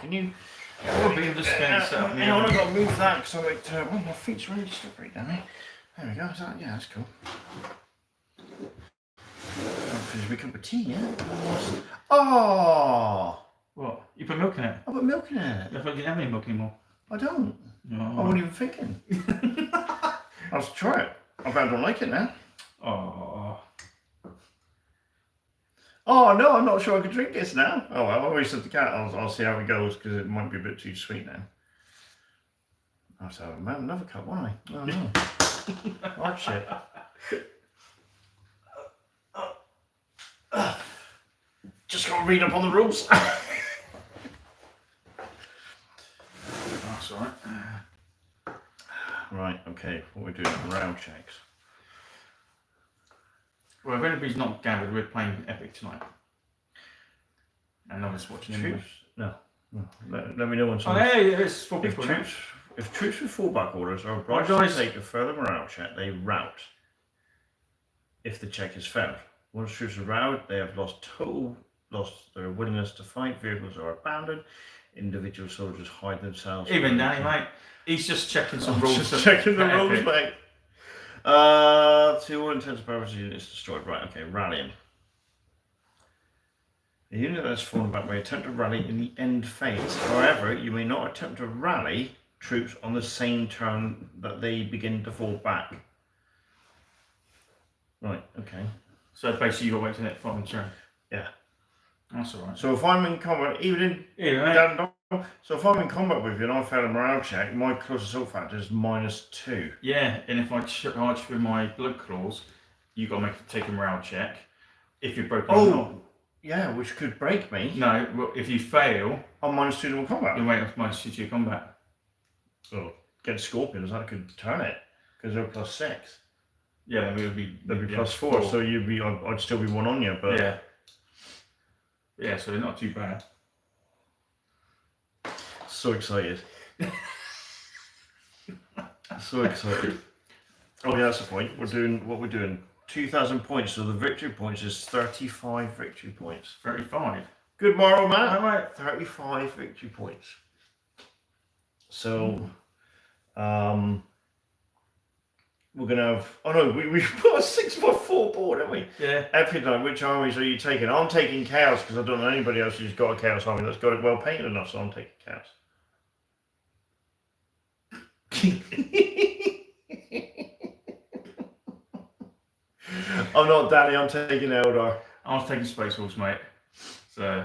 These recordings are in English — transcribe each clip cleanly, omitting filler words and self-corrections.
Can you? Probably just going to set up. Hang on, I've got to move that because my feet's really slippery down here. There we go. Is that, yeah, that's cool. I'll finish my cup of tea, yeah? Oh! What? You put milk in it? I put milk in it. I thought you didn't have any milk anymore. I don't. No. I wasn't even thinking. I'll just try it. I bet I don't like it now. Oh. Oh no, I'm not sure I can drink this now. Oh well, I always said the cat, I'll see how it goes because it might be a bit too sweet now. I'll have to have another cup, won't I? Oh no. Like shit. Just gotta read up on the rules. That's alright. Right, okay, what we're doing, round checks. Well, if anybody's not gathered, we're playing Epic tonight. And nobody's watching anyway. No. Let me know when Oh, hey, it's 4 people now. If troops with fallback orders are obliged to take a further morale check, they rout. If the check is failed. Once troops are routed, they have lost their willingness to fight, vehicles are abandoned, individual soldiers hide themselves. Even Danny, mate. He's just checking some rules. Just checking the rules, mate. To all intents and purposes, units destroyed. Right, okay, rallying. The unit that has fallen back may attempt to rally in the end phase. However, you may not attempt to rally troops on the same turn that they begin to fall back. Right, okay. So basically, you've got to wait till that final turn. Yeah. That's alright. So if I'm in combat, so if I'm in combat with you and I fail a morale check, my close assault factor is -2. Yeah, and if I charge with my blood claws, you got to take a morale check. If you're broken or not. Yeah, which could break me. No, well, if you fail, I'm -2 to combat. you wait off -2 to your combat. Oh, against scorpions, that could turn it because they're +6. Yeah, then they'd be +4, so I'd still be 1 on you, but yeah. Yeah, so they're not too bad. So excited. So excited. Oh yeah, that's the point. We're doing 2,000 points, so the victory points is 35 victory points. 35. Good moral, man. All right. 35 victory points. So, we're gonna have. Oh no, we put a 6x4 board, haven't we? Yeah. Epic Knight, which armies are you taking? I'm taking Chaos because I don't know anybody else who's got a Chaos army that's got it well painted enough, so I'm taking Chaos. I'm not Danny, I'm taking Eldar. I was taking Space Wolves, mate. So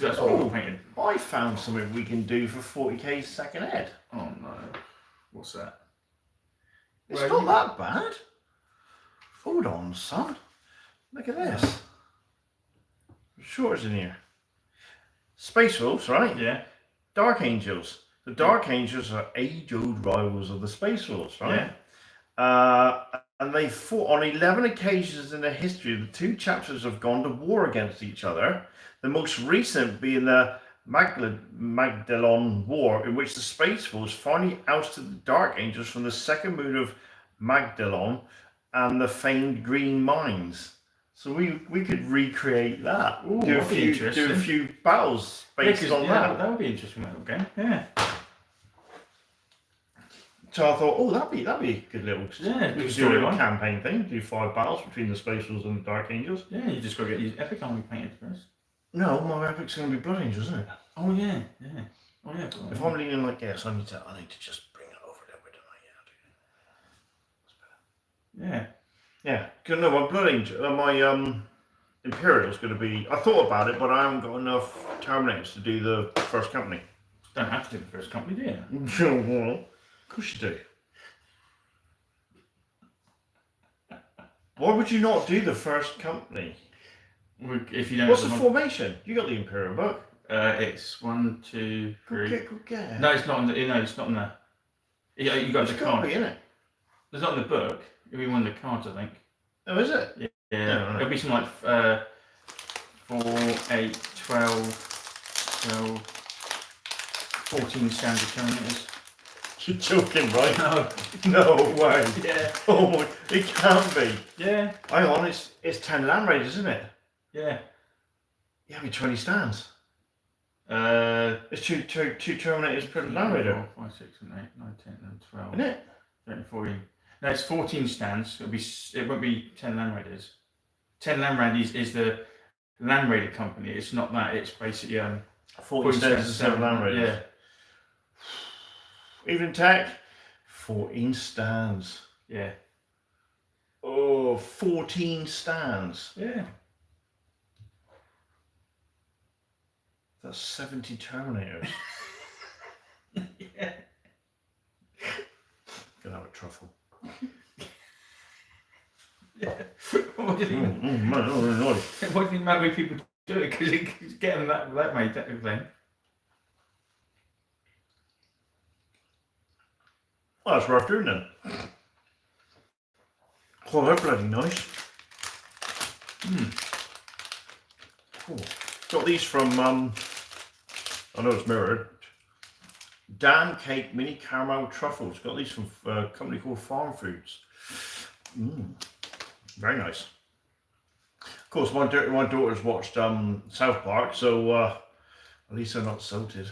that's what I'm painting. I found something we can do for 40k second ed. Oh no. What's that? It's not that bad. Hold on, son. Look at this. Shorts in here. Space Wolves, right? Yeah. Dark Angels. The Dark Angels are age-old rivals of the Space Wolves, right? Yeah. And they fought on 11 occasions in the history. The two chapters have gone to war against each other. The most recent being the Magdalon War, in which the Space Wolves finally ousted the Dark Angels from the second moon of Magdalon and the famed Green Mines. So we could recreate that. Ooh, do a few battles based on that. That would be interesting little game. Yeah. So I thought, oh, that'd be a good little campaign thing. Do 5 battles between the Space Wolves and the Dark Angels. Yeah, you just got to get your Epic army painted first. No, my Epic's going to be Blood Angels, isn't it? Oh yeah, yeah. Oh yeah. If I'm leaning like this, I need to just bring it over a little bit, don't I? Yeah. Yeah. Because no, my Blood Angel, my Imperial's going to be. I thought about it, but I haven't got enough Terminators to do the first company. Don't have to do the first company, do you? Well, of course you do. Why would you not do the first company? If you don't. What's the formation? You got the Imperial book. It's 1, 2, 3. Go get. No, it's not in the. No, it's not in the. Yeah, you got the card. It's innit? It's not in the book. It'll be one of the cards, I think. Oh, is it? Yeah. Oh, right. It'll be something like 4, 8, 12, 14 standard Terminators. You're joking, right? No. No way. Yeah. Oh my, it can't be. Yeah. Hang on, it's 10 Land Raiders, isn't it? Yeah. Yeah, it'll be 20 stands. It's two Terminators per Land Raider. 4, 5, 6, and 8, 9, 10, and 12. Isn't it? 13, 14. No, it's 14 stands. It won't be 10 Land Raiders. 10 Land Raiders is the Land Raider company. It's not that. It's basically 14 stands and 7 Land Raiders. Yeah. Evening Tech. 14 stands. Yeah. Oh, 14 stands. Yeah. That's 70 Terminators. Yeah. Gonna have a truffle. Yeah. What do you think? Man, oh, What do you think about the way people do it? Because it's getting that way, technically. Well, that's worth doing then. Oh, they're bloody nice. Cool. Got these from, I know it's mirrored. Dan Cake Mini Caramel Truffles. Got these from a company called Farm Foods. Very nice. Of course, my daughter's watched South Park, so at least they're not salted.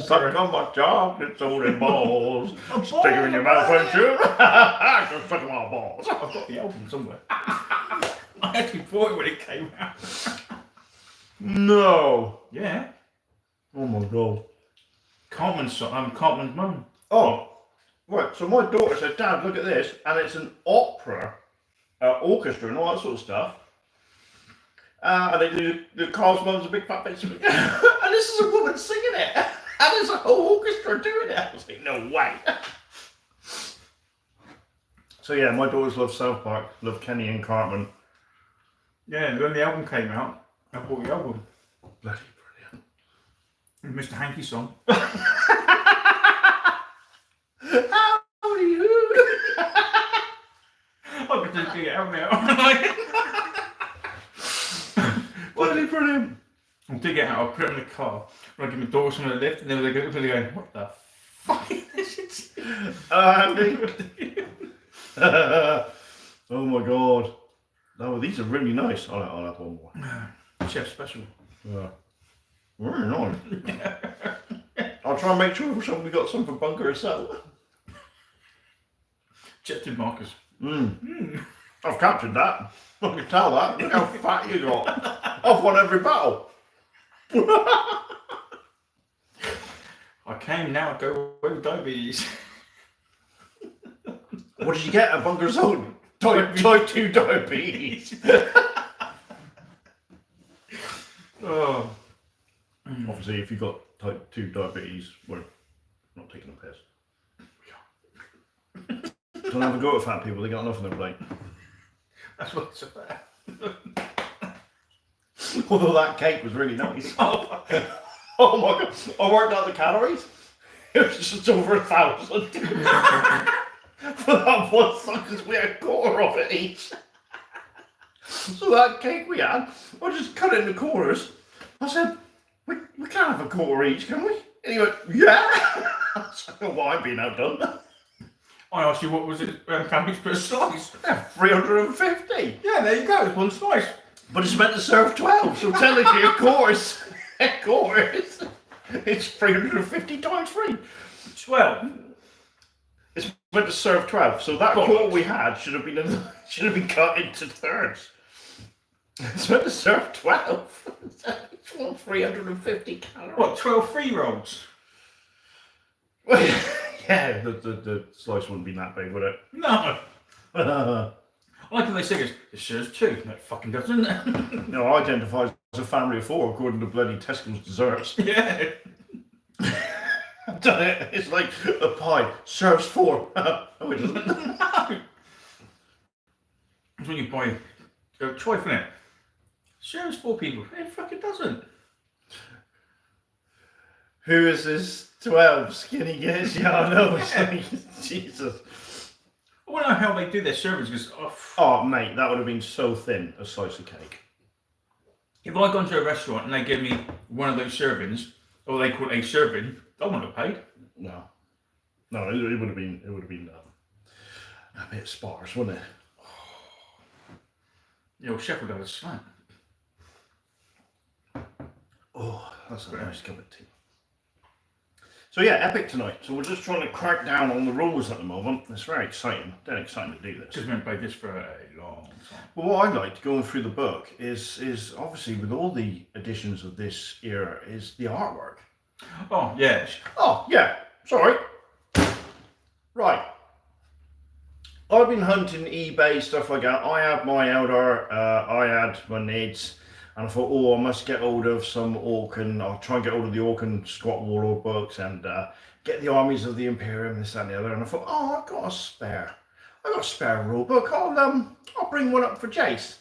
Suck on my chocolate soda balls. Stick them in your mouth, won't you? Just suck on my balls. I've got the album somewhere. I actually bought it when it came out. No. Yeah. Oh my god. Cartman's mum. Oh, right. So my daughter said, "Dad, look at this," and it's an opera, orchestra, and all that sort of stuff. And they do the Carl's mum's a big fat bitch, and this is a woman singing it, and there's a whole orchestra doing it. I was like, no way. So yeah, my daughters love South Park, love Kenny and Cartman. Yeah, when the album came out, I bought the album. Bloody brilliant. Mr. Hanky song. How are you? I could just get it out now. Bloody brilliant. I'll dig it out, I'll put it in the car. When I give my daughter some of the lift, and then they're going, what the fuck is this? Andy. Oh my god. Oh, these are really nice. I'll have one more. Chef special. Very nice. I'll try and make sure we got some for Bunker herself. Chef markers. I've captured that. I can tell that. Look how fat you got. I've won every battle. I came now, go away with diabetes. What did you get at Bunker's own? Type 2 diabetes. Oh. Obviously, if you've got type 2 diabetes, we're not taking a piss. Don't have a go at fat people, they got enough on their plate. That's what it's about. Although that cake was really nice. Oh my god, I worked out the calories. It was just over 1,000. For that one suckers, we had a quarter of it each. So that cake we had, I just cut it into quarters. I said, we can't have a quarter each, can we? And he went, yeah. I said, well, I'm being outdone. I asked you what was it, calories per slice? Yeah, 350. Yeah, there you go, it's one slice. But it's meant to serve 12, so technically a course, it's 350 times 3. 12. It's meant to serve 12, so that quarter we had should have been cut into thirds. It's meant to serve 12. Each one 350 calories. What, 12 free rolls? Well, yeah, the slice wouldn't be that big, would it? No. I like when they say it serves 2. No, it fucking doesn't. No, I identify as a family of 4 according to bloody Tesco's desserts. Yeah. I've done it. It's like a pie serves 4. No, it doesn't. No. It's when you buy a choice in it. Serves 4 people. It fucking doesn't. Who is this 12 skinny kids? Yeah, I know. It's like, Jesus. I want to know how they do their servings because Oh, mate, that would have been so thin, a slice of cake. if I gone to a restaurant and they give me one of those servings, or they call it a serving, I wouldn't have paid. No, it would have been a bit sparse, wouldn't it? The old chef would have a slant. Oh, that's a nice cup of tea. So yeah, Epic tonight. So we're just trying to crack down on the rules at the moment. It's very exciting. Dead exciting to do this. Because we haven't played this for a long time. Well, what I liked going through the book is obviously with all the editions of this era is the artwork. Oh yeah. Oh yeah. Sorry. Right. I've been hunting eBay, stuff like that. I had my Eldar, I had my Nids, and I thought, oh, I must get hold of some Orkan. I'll try and get hold of the Orkan Squat Warlord books and get the armies of the Imperium, this, that, and the other. And I thought, oh, I've got a spare rule book. I'll bring one up for Jace.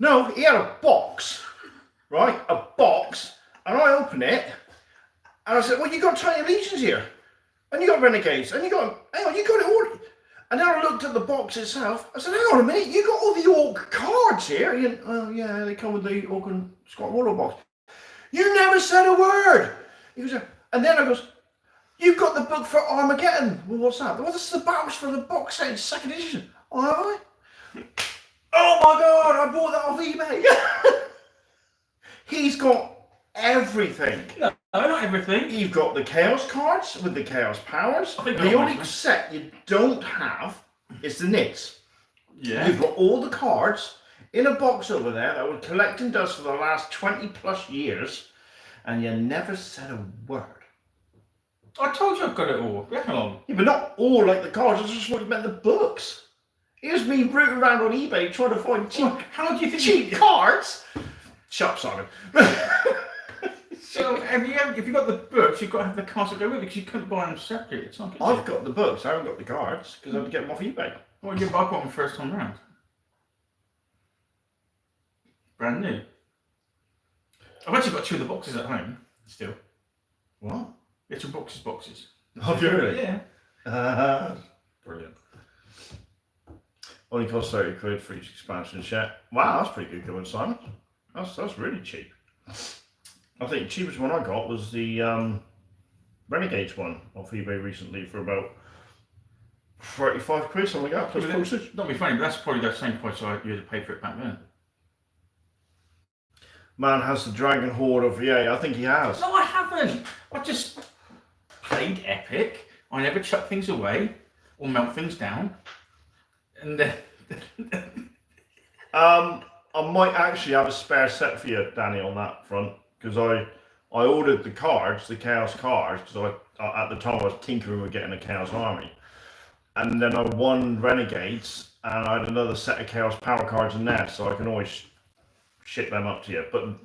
No, he had a box, right? A box, and I opened it, and I said, well, you got tiny legions here. And you got renegades, and you got it all. And then I looked at the box itself. I said, hang on a minute, you got all the Orc cards here. He went, oh yeah, they come with the Orc Squad Warlord box. You never said a word. He was, and then I goes, you got the book for Armageddon. Well, what's that? Well, this is the box for the box set, second edition. Oh, have I? Oh my God, I bought that off eBay. He's got everything. No, not everything. You've got the Chaos cards with the Chaos powers. The only set you don't have is the Nids. Yeah. You've got all the cards in a box over there that we're collecting dust for the last 20 plus years, and you never said a word. I told you I've got it all. Hang on. Yeah, but not all like the cards. I just what you meant the books. Here's me rooting around on eBay trying to find How do you think cheap cards. Shut up, Simon. So if you got the books, you've got to have the cards that go with it because you couldn't buy them separately. It's not good. I've got the books. I haven't got the cards because I had to get them off eBay. Well, yeah, but I bought them first time round. Brand new. I've actually got two of the boxes at home still. What? Little boxes. Have you really? Yeah. Brilliant. Only cost 30 quid for each expansion set. Wow, that's pretty good going, Simon. That's really cheap. I think the cheapest one I got was the Renegades one off eBay recently for about 35 quid, something like that, plus postage. Not be funny, but that's probably the same price you had to pay for it back then. Man has the Dragon Horde of, yeah, I think he has. No, I haven't. I just played Epic. I never chuck things away or melt things down. And then... I might actually have a spare set for you, Danny, on that front. Because I ordered the cards, the Chaos cards, because at the time I was tinkering with getting a Chaos army. And then I won Renegades, and I had another set of Chaos power cards in there, so I can always ship them up to you. But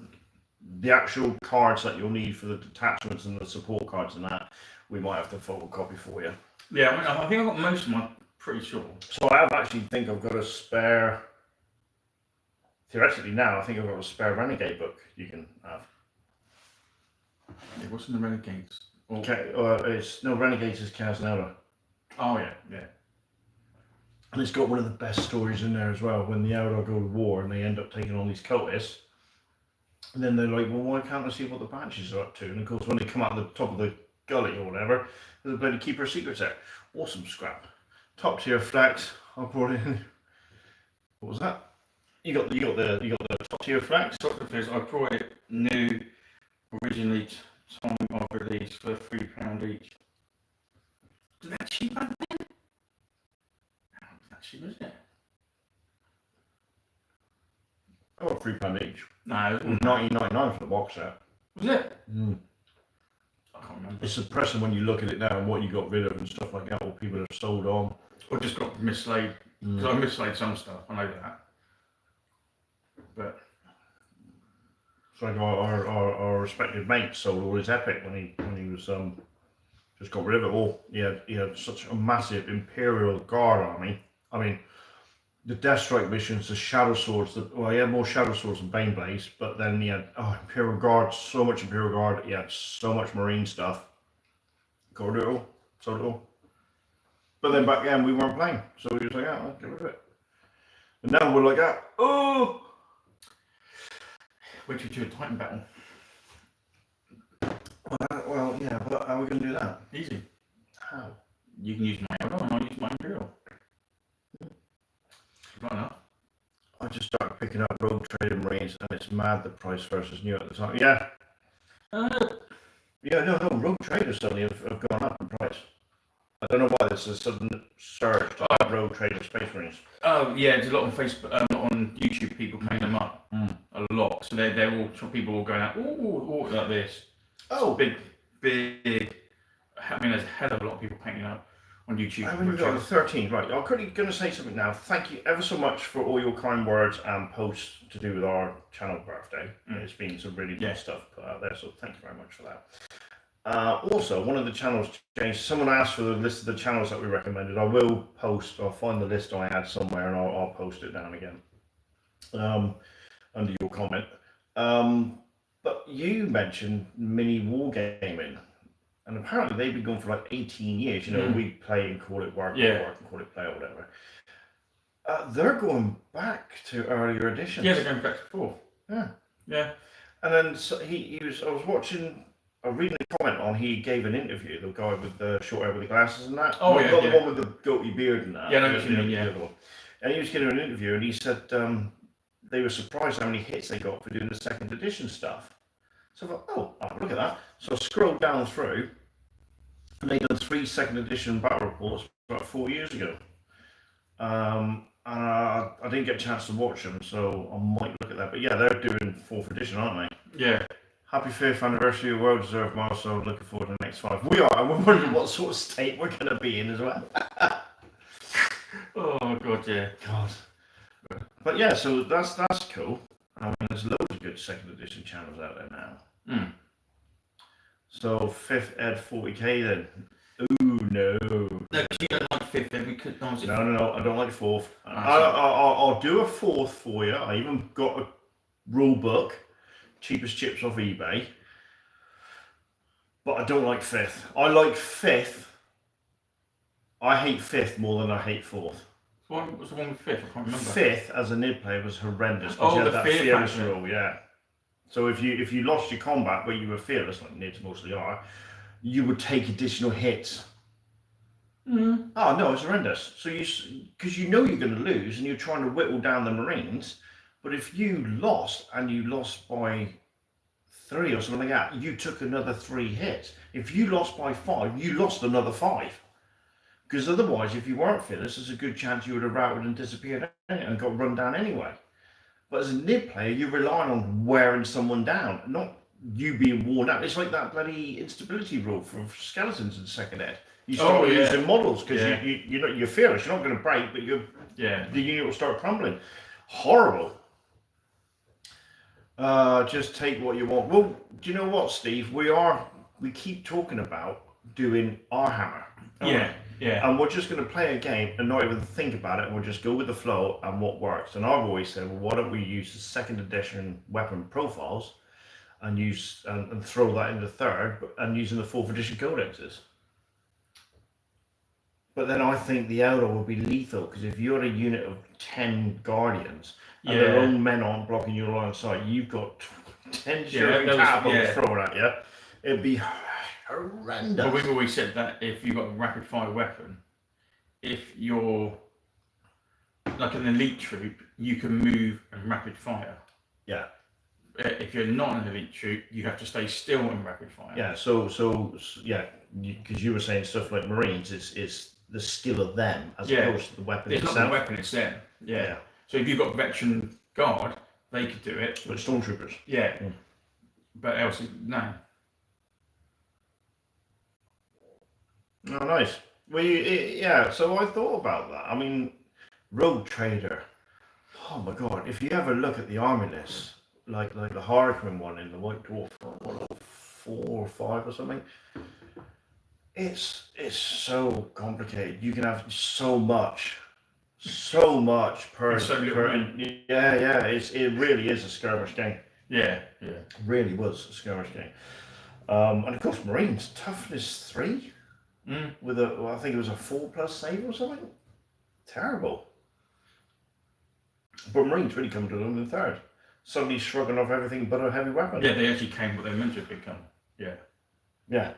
the actual cards that you'll need for the detachments and the support cards and that, we might have to photocopy for you. Yeah, I think I've got most of them, I'm pretty sure. So I think I've got a spare, theoretically now, I think I've got a spare Renegade book you can have. Yeah, what's in the Renegades? Okay, Renegades is Chaos Nella. Oh yeah. And it's got one of the best stories in there as well, when the Eldar go to war and they end up taking on these cultists. And then they're like, well, why can't I see what the Banshees are up to? And of course, when they come out the top of the gully or whatever, there's a bloody Keeper of Secrets there. Awesome scrap. Top tier flags. I brought in. What was that? You got the top tier flags. I brought it new, originally time of release for £3 each. Was that cheap back then? How cheap was it? Oh, £3 each. No, it was $19.99 for the box set. Was it? Mm. I can't remember. It's depressing when you look at it now and what you got rid of and stuff like that, what people have sold on. Or just got mislaid. Because I mislaid some stuff, I know that. But it's like our respected mate sold all his Epic when he was just got rid of it all. He had such a massive Imperial Guard army. I mean, the Death Strike missions, the Shadow Swords. He had more Shadow Swords than Baneblades, but then he had Imperial Guard, so much Imperial Guard. He had so much Marine stuff. Got rid of it all, sold it all. But then back then we weren't playing, so we was like, I'll get rid of it. And now we're like, oh. Wait till you do a Titan battle. Well, yeah, but how are we going to do that? Easy. How? You can use my Eldar and I'll use my Imperial. Right enough. I just started picking picking up Rogue Trader Marines, and it's mad the price versus new at the time. Yeah. No, Rogue Traders suddenly have gone up in price. I don't know why there's a sudden surge to Rogue Trader Space Marines. Oh yeah, there's a lot on Facebook, on YouTube. People paying them up a lot. So they're all people all going out, ooh, like this. Oh, big. I mean, there's a hell of a lot of people painting up on YouTube. I mean, we've got the 13, right? I'm quickly going to say something now. Thank you ever so much for all your kind words and posts to do with our channel birthday. It's been some really good stuff put out there, so thank you very much for that. Also, one of the channels changed. Someone asked for the list of the channels that we recommended. I will post. I'll find the list I had somewhere, and I'll post it down again under your comment. But you mentioned mini wargaming, and apparently they've been going for like 18 years. You know, we play and call it work, work and call it play or whatever. They're going back to earlier editions. Yeah, they're going back to 4. Yeah. And then so I was watching. I reading a comment on he gave an interview, the guy with the short hair with the glasses and that. Oh, not the one with the goatee beard and that. Yeah, no, yeah. And he was giving an interview and he said they were surprised how many hits they got for doing the second edition stuff. So I thought, oh, look at that. So I scrolled down through and they done 3 second edition battle reports about 4 years ago. And I didn't get a chance to watch them, so I might look at that. But yeah, they're doing 4th edition, aren't they? Yeah. Happy 5th anniversary of World Reserve milestone. Looking forward to the next 5. We are, and we're wondering what sort of state we're going to be in as well. Oh God, yeah. God. But yeah, so that's cool. I mean, there's loads of good second edition channels out there now. So 5th Ed 40k then. Ooh no. No, you don't like 5th Ed because no, I don't like 4th. I'll do a 4th for you. I even got a rule book. Cheapest chips off eBay, but I don't like 5th. I like 5th. I hate 5th more than I hate 4th. What was the one with 5th? I can't remember. 5th as a NID player was horrendous. Oh, you had the that fearless rule, yeah. So if you lost your combat, but you were fearless, like NIDs mostly are, you would take additional hits. Oh no, it's horrendous. So because you know you're going to lose, and you're trying to whittle down the Marines. But if you lost and you lost by 3 or something like that, you took another 3 hits. If you lost by 5, you lost another 5. Because otherwise, if you weren't fearless, there's a good chance you would have routed and disappeared and got run down anyway. But as a NID player, you're relying on wearing someone down, not you being worn out. It's like that bloody instability rule for skeletons in 2nd Ed. You start using models because you're fearless. You're not going to break, but the unit will start crumbling. Horrible. Just take what you want. Well, do you know what, Steve? We keep talking about doing our hammer. And we're just going to play a game and not even think about it. And we'll just go with the flow and what works. And I've always said, well, why don't we use the 2nd edition weapon profiles and use and throw that into 3rd and using the 4th edition codexes. But then I think the Eldar will be lethal because if you're a unit of 10 Guardians and their own men aren't blocking your line of sight, you've got 10 catapults thrown at you. It'd be horrendous. But we've always said that if you've got a rapid fire weapon, if you're like an elite troop, you can move and rapid fire. Yeah. If you're not an elite troop, you have to stay still and rapid fire. Yeah. So because you were saying stuff like Marines is the skill of them as opposed to the weapon itself. It's not the weapon, it's them. Yeah. So if you've got veteran guard, they could do it. But stormtroopers. Yeah. But else, no. Oh, nice. Well, so I thought about that. I mean, Rogue Trader. Oh my God! If you ever look at the army list, like the Harlequin one in the White Dwarf, 4 or 5 or something, it's so complicated. You can have so much per. It really is a skirmish game. Yeah. It really was a skirmish game. And of course, Marines toughness 3. With I think it was a 4+ save or something. Terrible. But Marines really come to them in 3rd. Suddenly shrugging off everything but a heavy weapon. Yeah, they actually came what they meant to become. Yeah.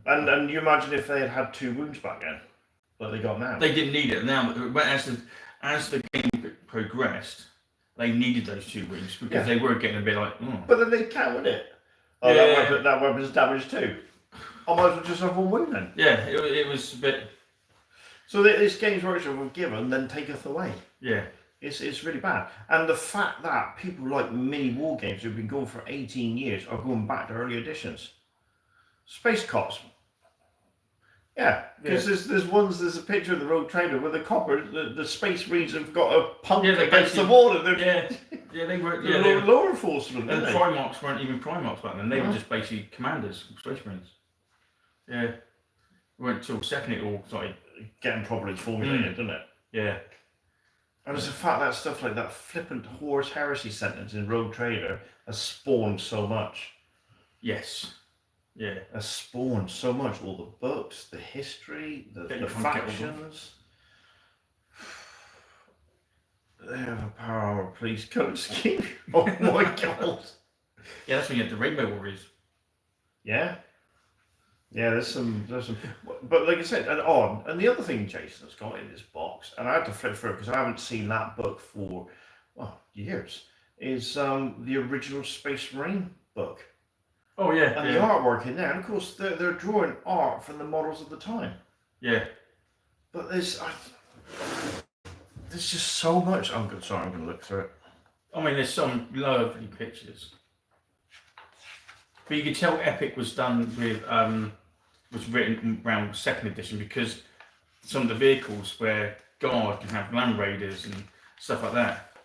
And you imagine if they had 2 wounds back then, like they got now. They didn't need it now. As the game progressed, they needed those 2 rings because they were getting a bit like. But then they counted it. Oh, that weapon's damaged too. I might as well just have 1 wing then. Yeah, it was a bit. So this Games Workshop have given, then taketh away. Yeah. It's really bad. And the fact that people like mini war games who've been going for 18 years are going back to early editions. Space Cops. Yeah, because there's a picture of the Rogue Trader where the copper, the Space Marines have got a pump against the wall. And they were. Law enforcement. And Primarchs weren't even Primarchs back then. They were just basically commanders, Space Marines. Yeah. It weren't until second it all started getting properly formulated, didn't it? Yeah. And it's the fact that stuff like that flippant horse heresy sentence in Rogue Trader has spawned so much. Yes. Yeah. Has spawned so much. All the books, the history, the factions. They have a power armor police code scheme. Oh my god. Yeah, that's when you had the Rainbow Warriors. Yeah. Yeah, there's some, but like I said, and the other thing Jason's got in this box, and I had to flip through because I haven't seen that book for, years, is the original Space Marine book. Oh yeah. And the artwork in there, and of course they're drawing art from the models of the time. Yeah. But there's just so much. I'm going to look through it. I mean, there's some lovely pictures. But you could tell Epic was done with was written around 2nd edition because some of the vehicles where Guard can have Land Raiders and stuff like that.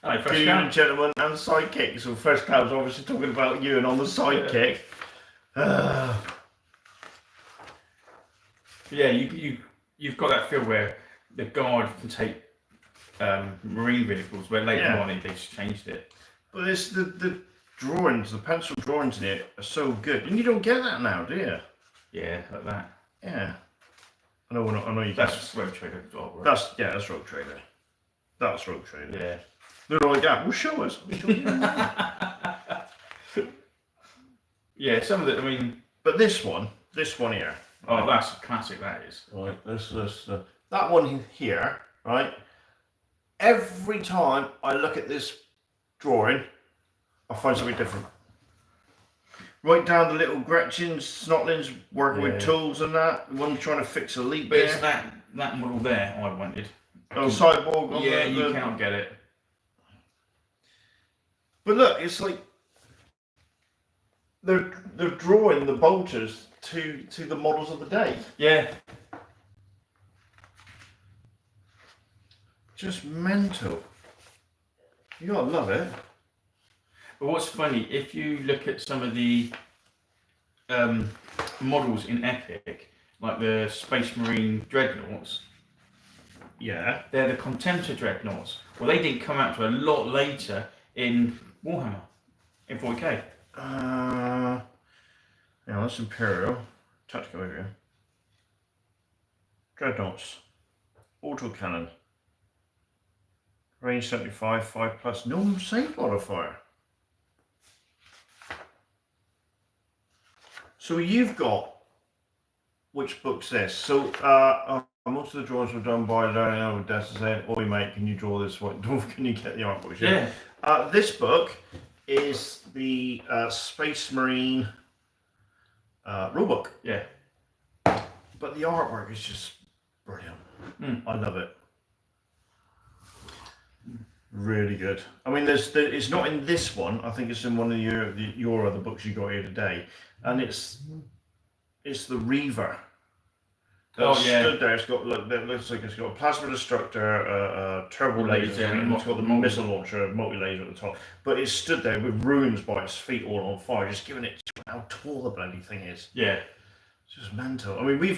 Hello, First Cloud. Gentlemen and sidekicks. So First Cloud's obviously talking about you and on the sidekick. Yeah, you've got that feel where the Guard can take marine vehicles, where later on they just changed it. But it's the drawings, the pencil drawings in it are so good, and you don't get that now, do you? Yeah, like that. Yeah. I know you. That's Rogue Trader as well, right? That's Rogue Trader. That's Rogue Trader. Yeah. They're like that. Well, show us. Yeah, some of it. I mean, but this one here. Oh, that's classic. That is. Right. That one here. Right. Every time I look at this drawing, I find something different. Right down the little Gretchens, Snotlings working with tools and that. The one trying to fix a leak. But it's that model there I wanted. Oh, Cyborg. You cannot get it. But look, it's like they're drawing the bolters to the models of the day. Yeah. Just mental. You gotta love it. But what's funny, if you look at some of the models in Epic, like the Space Marine Dreadnoughts, they're the Contemptor Dreadnoughts. Well, they didn't come out to a lot later in Warhammer, in 40k. Yeah, that's Imperial. Tactical area. Dreadnoughts. Autocannon. Range 75, 5+. No save modifier. So you've got, which book's this? So most of the drawings were done by Learning with Death saying, "Oi mate, can you draw this? What can you get the art books?" Yeah. This book is the Space Marine rulebook. Yeah. But the artwork is just brilliant. I love it. Really good. I mean, it's not in this one. I think it's in one of your other books you got here today, and it's the Reaver. Stood there. It's got that looks like it's got a plasma destructor, a turbo laser, and it's got the missile launcher, multi laser at the top. But it's stood there with runes by its feet all on fire, just giving it how tall the bloody thing is. Yeah. It's just mental. I mean, we've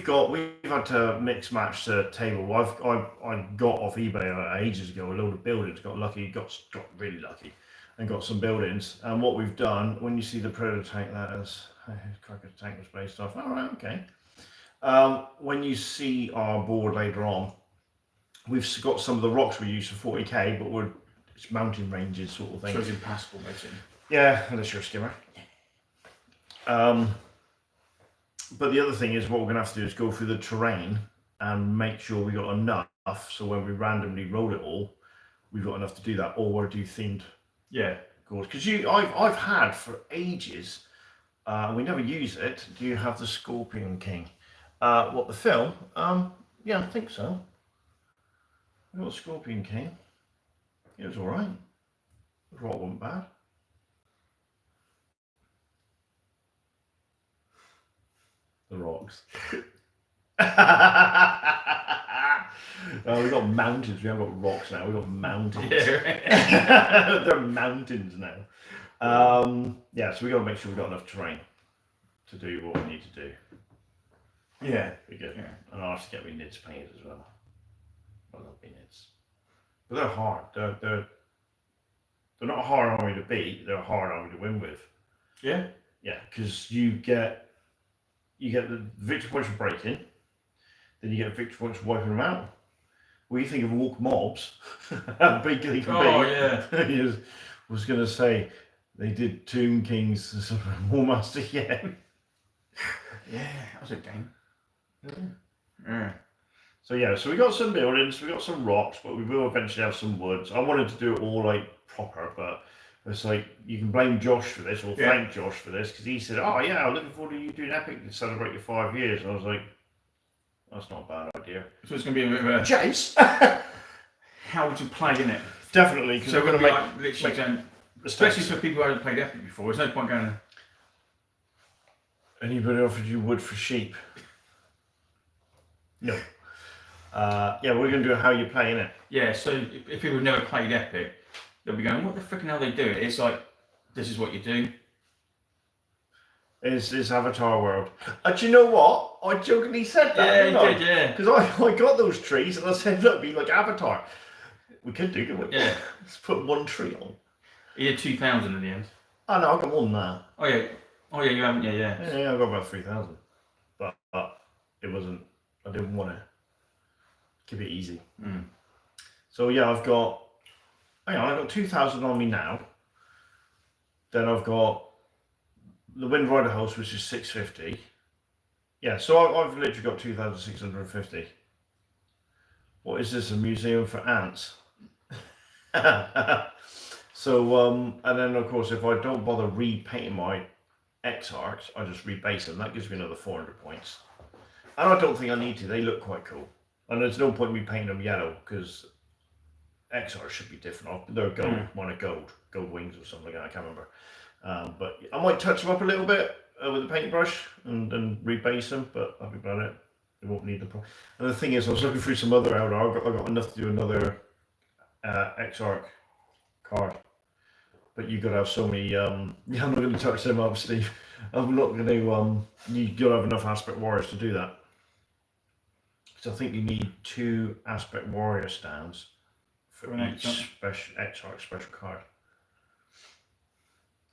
had to mix match the table. I got off eBay ages ago a load of buildings. Got really lucky, and got some buildings. And what we've done, when you see the prototype, that is Cracker tank was based off. All right, okay. When you see our board later on, we've got some of the rocks we use for 40k, but it's mountain ranges sort of thing. So it's impassable, basically. Yeah, unless you're a skimmer. But the other thing is what we're going to have to do is go through the terrain and make sure we got enough so when we randomly roll it all, we've got enough to do that, or do themed course. Because I've had for ages, we never use it. Do you have the Scorpion King? What, the film? Yeah, I think so. I got the Scorpion King. It was alright. The rot wasn't bad. The rocks. We've got mountains. We haven't got rocks now. We've got mountains. Yeah. They're mountains now. Yeah, so we got to make sure we've got enough terrain to do what we need to do. Yeah, we good. Yeah. And I'll have to get my nids painted as well. I love my nids, but they're hard. They're not a hard army to beat. They're a hard army to win with. Yeah. Yeah, because you get the victory points for breaking, then you get victory points for wiping them out. What do you think of walk mobs? How big they can be? Oh yeah. I was going to say they did Tomb King's War Master. Yeah. Yeah, that was a game. Yeah. So we got some buildings, we got some rocks, but we will eventually have some woods. I wanted to do it all like proper, but it's like you can blame Josh for this or thank Josh for this because he said, "Oh yeah, I'm looking forward to you doing Epic to celebrate your 5 years." And I was like, "That's not a bad idea." So it's going to be a bit of a Chase. How would you play in it? Definitely, because so we're going to like literally going, especially for people who haven't played Epic before. There's no point going. Anybody offered you wood for sheep? No. Yeah, we're going to do how you play in it. Yeah, so if people have never played Epic, they'll be going, what the freaking hell they do it? It's like, this is what you do. It's this Avatar world. Do you know what? I jokingly said that. Yeah, you did, yeah. Because I got those trees and I said, look, be like Avatar. We could do, couldn't we? Yeah. Let's put one tree on. You had 2,000 in the end. Oh no, I got more than that. Oh yeah, you haven't, yeah. Yeah, I got about 3,000. But it wasn't, I didn't want to keep it easy. Mm. So yeah, I've got 2,000 on me now. Then I've got the Wind Rider house, which is 650. Yeah, so I've literally got 2,650. What is this, a museum for ants? So, and then of course, if I don't bother repainting my X-Arcs, I just rebase them. That gives me another 400 points. And I don't think I need to. They look quite cool. And there's no point in me painting them yellow because X-Arcs should be different. They're gold, mine are gold wings or something like that. I can't remember. But I might touch them up a little bit with a paintbrush and rebase them, but that'll be about it. They won't need them. And the thing is, I was looking through some other out. I got enough to do another X-Arc card. But you've got to have so many. I'm not going to touch them up, Steve. I'm not going to. You've got to have enough Aspect Warriors to do that. So I think you need 2 Aspect Warrior stands for each special X-Arc special card.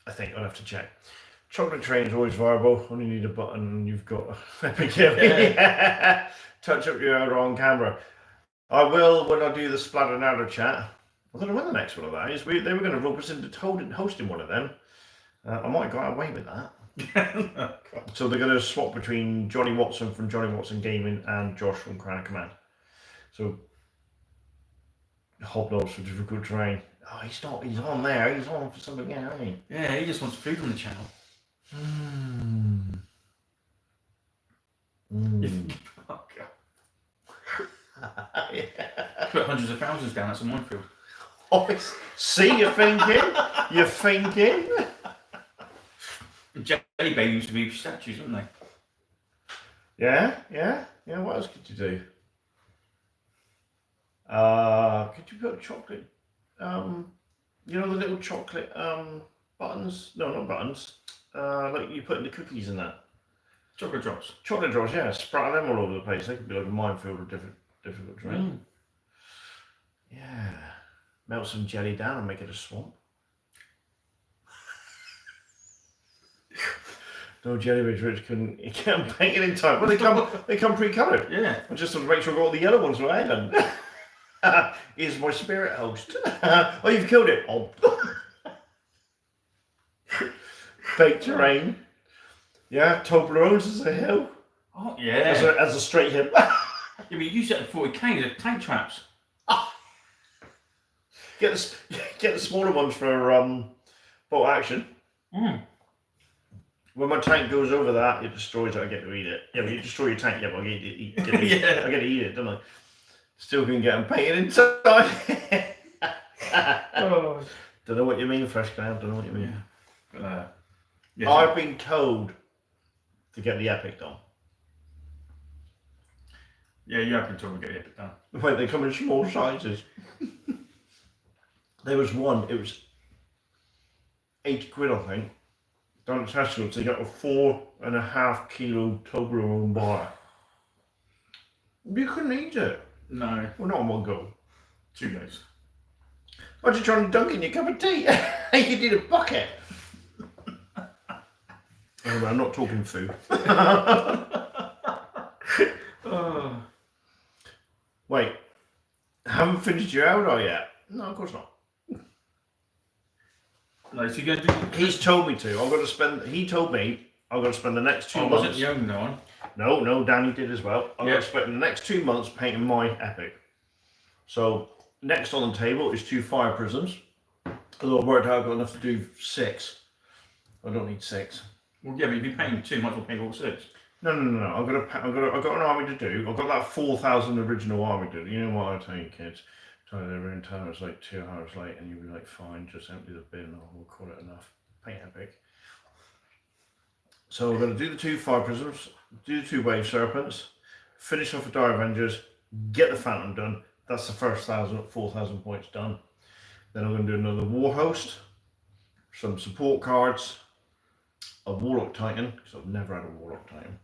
I think I'll have to check. Chocolate Train is always viable. Only need a button and you've got Epic. Yeah. Touch up your outer on camera. I will when I do the Splatternatter chat. I don't know when the next one of that is. They were going to rope us into hosting one of them. I might have got away with that. So they're going to swap between Johnny Watson from Johnny Watson Gaming and Josh from Crown of Command. So Hobnobs for difficult terrain. Oh, he's not. He's on there. He's on for something, isn't he? Yeah, he just wants food on the channel. Oh, God. Yeah. Put hundreds of thousands down. That's a minefield. Oh, see, you're thinking. You're thinking. Jelly Baby used to be statues, weren't they? Yeah. What else could you do? Could you put chocolate? You know the little chocolate buttons? No, not buttons. Like you put in the cookies and that. Chocolate drops. Chocolate drops, yeah. Sprout them all over the place. They could be like a minefield of difficult terrain. Yeah. Melt some jelly down and make it a swamp. No jelly Rich you can't paint it in time. Well, they come pre-coloured. Yeah. I just want to make sure I got all the yellow ones right. And here's my spirit host. Oh, you've killed it. Oh. Fake terrain. Yeah, Toblerones as a hill. Oh yeah. As a straight hill. Yeah, but you use that at 40k, they're tank traps. Get the smaller ones for bolt action. When my tank goes over that, it destroys it. I get to eat it. Yeah, but you destroy your tank. Yeah, but I get to eat it, don't I? Still can get them painted inside. Don't know what you mean, Fresh Cloud. Don't know what you mean. Yes, I've been told to get the Epic done. Yeah, you have been told to get the Epic done. Wait, they come in small sizes. There was one, it was 80 quid, I think. Down at Tesco, so you got a 4.5 kilo Toblerone bar. You couldn't eat it. No. Well, not in one go. 2 days. Why'd you try and dunk in your cup of tea? You did a bucket. Oh, I'm not talking food. Wait, haven't finished your outdoor yet? No, of course not. No, so you're going to do... He's told me to. He told me I've got to spend the next 2 months. Was it Young one? No, Danny did as well. I'm going to spend the next 2 months painting my Epic. So, next on the table is 2 fire prisms. Although I worked out I've got enough to do 6. I don't need 6. Well, yeah, but if you're painting 2 months, we'll paint all 6. No. I've got an army to do. I've got that 4,000 original army to do. You know what I tell you, kids? Tell you they were in town. It's like 2 hours late, and you'll be like, "Fine, just empty the bin. We'll call it enough." Paint Epic. So we're going to do the 2 fire prisms, do the 2 wave serpents, finish off the Dire Avengers, get the Phantom done. That's the first 4,000 points done. Then I'm going to do another War Host, some support cards, a Warlock Titan, because I've never had a Warlock Titan.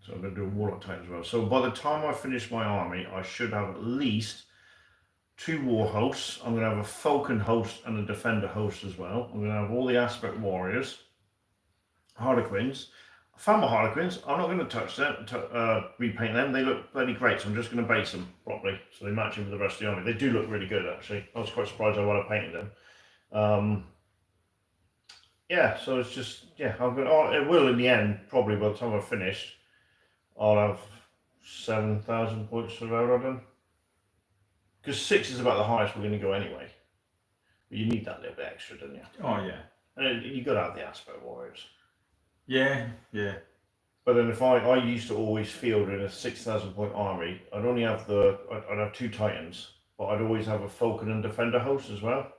So I'm going to do a Warlock Titan as well. So by the time I finish my army, I should have at least 2 War Hosts. I'm going to have a Falcon Host and a Defender Host as well. I'm going to have all the Aspect Warriors, Harlequins. I found my Harlequins. I'm not going to touch them, repaint them. They look bloody great, so I'm just going to base them properly so they match in with the rest of the army. They do look really good, actually. I was quite surprised how well I painted them. Yeah, so it's just, it will in the end, probably by the time I've finished, I'll have 7,000 points of Eldar done. Because 6 is about the highest we're going to go anyway. But you need that little bit extra, don't you? Oh, yeah. And you've got to have the Aspect Warriors. Yeah. But then if I used to always field in a 6,000 point army, I'd only have I'd have 2 Titans, but I'd always have a Falcon and Defender host as well.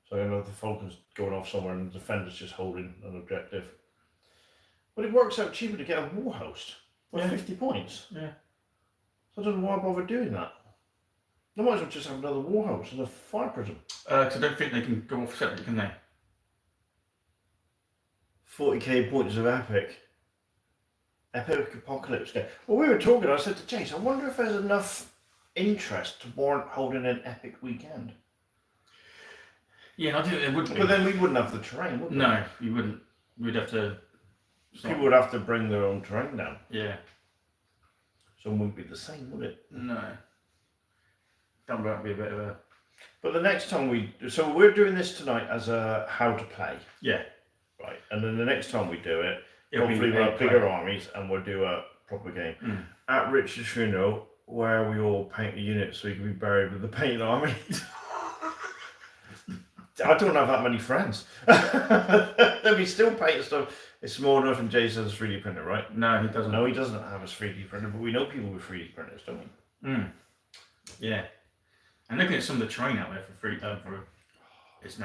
So I'd have the Falcons going off somewhere and the Defender's just holding an objective. But it works out cheaper to get a War Host for 50 points. Yeah. So I don't know why I bother doing that. I might as well just have another War Host and a Fire Prism. Because I don't think they can go off separately, can they? 40k points of Epic. Epic Apocalypse game. Well, we were talking, I said to Jace, I wonder if there's enough interest to warrant holding an Epic weekend. Yeah, I think there would be. But then we wouldn't have the terrain, would we? No, you wouldn't. We'd have to... People would have to bring their own terrain down. Yeah. So it wouldn't be the same, would it? No. That would be a bit of a... But the next time so we're doing this tonight as a how to play. Yeah. Right, and then the next time we do it, It'll hopefully be we'll have bigger armies and we'll do a proper game. At Richard's funeral, where we all paint a unit so we can be buried with the painted army. I don't have that many friends. They'll be still painting stuff. It's small enough and Jason has a 3D printer, right? No, he doesn't. No, he doesn't have a 3D printer, but we know people with 3D printers, don't we? Yeah. And looking at some of the terrain out there it's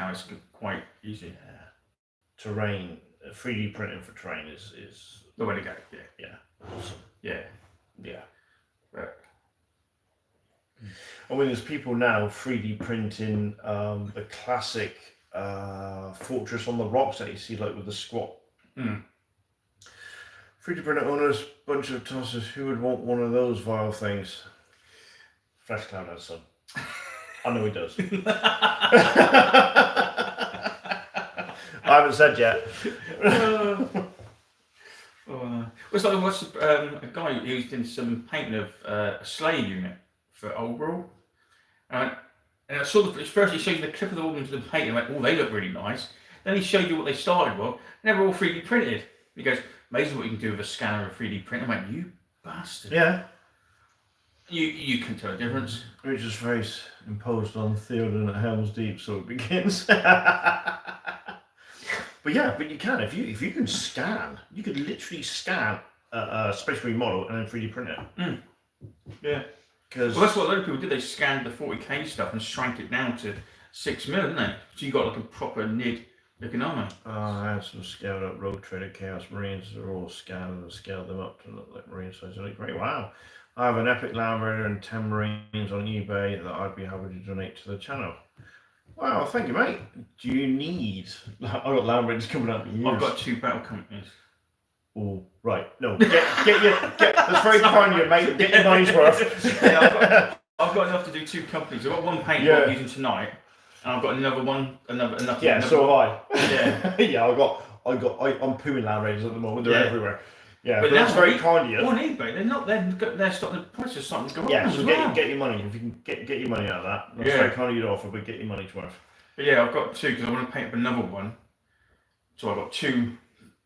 quite easy. Yeah. Terrain, 3D printing for terrain is the way to go. Yeah. Awesome. Yeah. Right. I mean, there's people now 3D printing the classic fortress on the rocks that you see, like with the squat. 3D printer owners, bunch of tossers. Who would want one of those vile things? Fresh Cloud has some. I know he does. I haven't said yet. What's a guy who's doing some painting of a slave unit for Old World? And I saw first he showed you the clip of the organs of the painting, like, oh, they look really nice. Then he showed you what they started with, and they were all 3D printed. He goes, amazing what you can do with a scanner of 3D print. I'm like, you bastard. Yeah. You can tell the difference. Richard's face imposed on Theoden at Helm's Deep, so it begins. But yeah, but you can if you can scan, you could literally scan a Space Marine model and then 3D print it. Yeah, because that's what a lot of people did. They scanned the 40k stuff and shrank it down to 6 mil, didn't they? So you got like a proper NID looking army. I had some scaled up Rogue Trader Chaos Marines. They're all scanned and scaled them up to look like Marines. So it's really great. Wow. I have an Epic Land Raider and 10 Marines on eBay that I'd be happy to donate to the channel. Wow, thank you, mate. Do you need... I've got Land Raiders coming up in years. I've got 2 battle companies. Oh, right. No, that's very kind of you, mate. Get your money's worth. Yeah, I've got enough to do 2 companies. I've got one paint I'm using tonight, and I've got another one, another. Yeah, so have I. Yeah. Yeah, I'm pooing Land Raiders at the moment. They're everywhere. Yeah, but now, that's very kind of you. On eBay, they're starting, the price is starting to go up. Yeah, so well. get your money. If you can get your money out of that, that's very kind of you to offer, but get your money's worth. But yeah, I've got 2 because I want to paint up another one. So I've got 2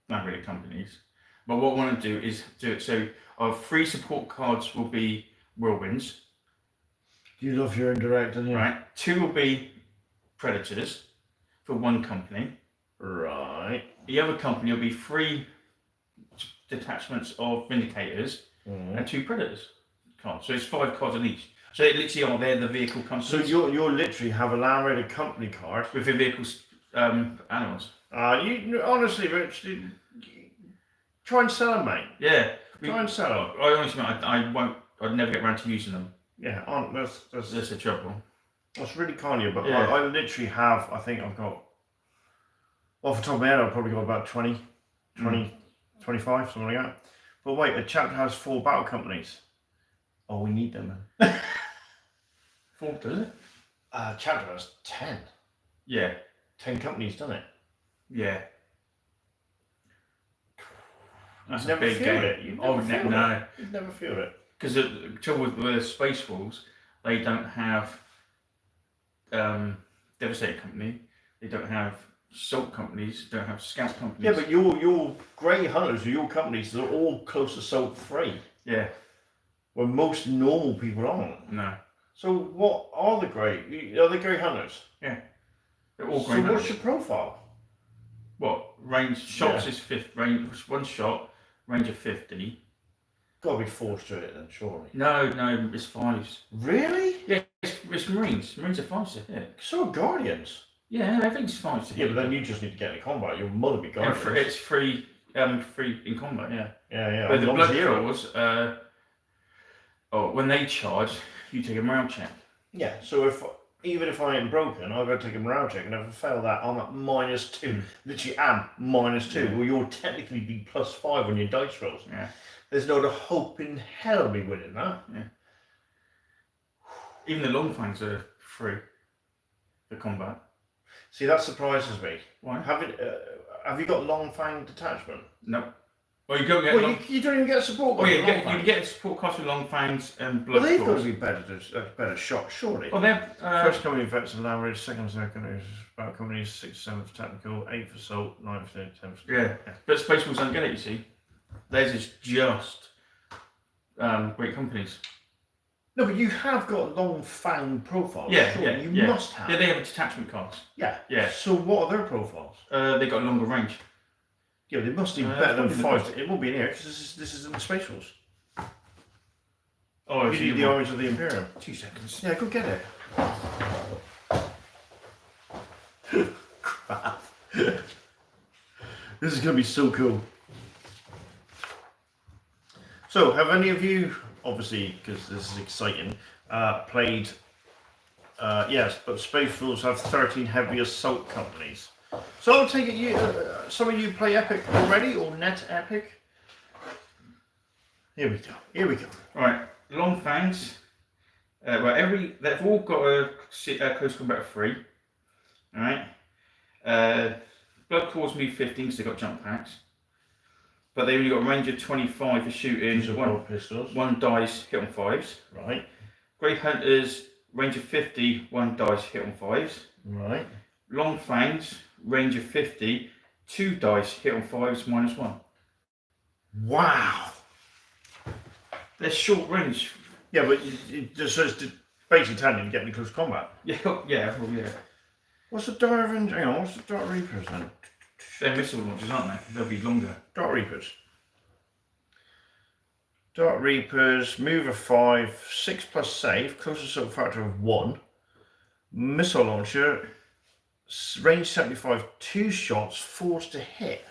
Land Raider companies. But what I want to do is do it so our 3 support cards will be Whirlwinds. You love your indirect, don't you? Right. 2 will be Predators for one company. Right. The other company will be 3 detachments of Vindicators and 2 Predators cards. So it's 5 cards on each. So they literally are there, the vehicle companies. So you'll literally have a Land Raider company card with the vehicles animals. You honestly, Rich, try and sell them, mate. Yeah. Try and sell them. I honestly, I won't. I'd never get around to using them. Yeah, that's the trouble. That's really kind of you, but I literally have. I think I've got. Well, off the top of my head, I've probably got about 20, 25, something like that. But wait, a chapter has 4 battle companies. Oh, we need them. 4, does it? Chapter has 10. Yeah. 10 companies, doesn't it? Yeah. That's never a big feel game. it. You'd No. never feel it. Because the trouble with the Space Wolves, they don't have Devastator Company. They don't have Salt companies. Don't have Scout companies. Yeah, but your Grey Hunters, your companies, they're all close to Salt 3. Yeah. Where most normal people aren't. No. So what are the Grey? Are they Grey Hunters? Yeah. They're all Grey So Hunters. what's your profile? What? Range shots is 50. Range 1 shot. Range of 50. Got to be 4 straight then, surely. No, it's 5s. Really? Yeah, it's Marines. Marines are 5s to hit. So are Guardians. Yeah, everything's 5s to hit. Yeah, but then you just need to get in combat. Your mother be Guardians. It's free in combat, yeah. Yeah. But the Blood Claws, when they charge, you take a morale check. Yeah, so even if I ain't broken, I've got to take a morale check, and if I fail that, I'm at -2. Literally am -2. Yeah. Well, you'll technically be +5 on your dice rolls. Yeah. There's no hope in hell of me winning that. Yeah. Even the long fangs are free for combat. See, that surprises me. Why? Have you got long fang detachment? No. Well, you don't get. You don't even get support. Oh, yeah, you can get support cost with long fangs and blood. Well, they've claws. got to be better shot, surely. Well, they're First company vets and Land Raiders, second company battle companies, 6th, 7th technical, 8th assault, 9th, 10th. Yeah, but Space Wolves don't get it. You see, theirs is just great companies. No, but you have got long fang profiles. Yeah, surely. yeah, You must have. Yeah, they have detachment cards. Yeah. Yeah. So what are their profiles? They got longer range. Yeah, they must be better than probably 5. It won't be in here because this is in the Space Wolves. Oh, You need the Armies of the Imperium. 2 seconds. Yeah, go get it. Crap. This is going to be so cool. So, have any of you, obviously, because this is exciting, played... yes, but Space Wolves have 13 heavy assault companies. So I'll take it, some of you play Epic already, or Net Epic? Here we go. Right, long fangs. They've all got a close combat of 3. Alright. Blood Claws move 15 because they've got jump packs. But they only got a range of 25 for shooting. These are pistols. 1 dice hit on 5s. Right. Grey Hunters, range of 50, 1 dice hit on 5s. Right. Long Fangs, range of 50, 2 dice hit on 5s, -1. Wow. They're short range Yeah, but it just says to basically telling you to get into close combat. Yeah, yeah, well, yeah. What's the Dart Avenger? Hang on, what's the Dart Reapers then? They're missile launchers, aren't they? They'll be longer. Dart Reapers. Dart Reapers, move of 5, 6+ save, close assault factor of 1. Missile launcher, range 75, 2 shots, force to hit.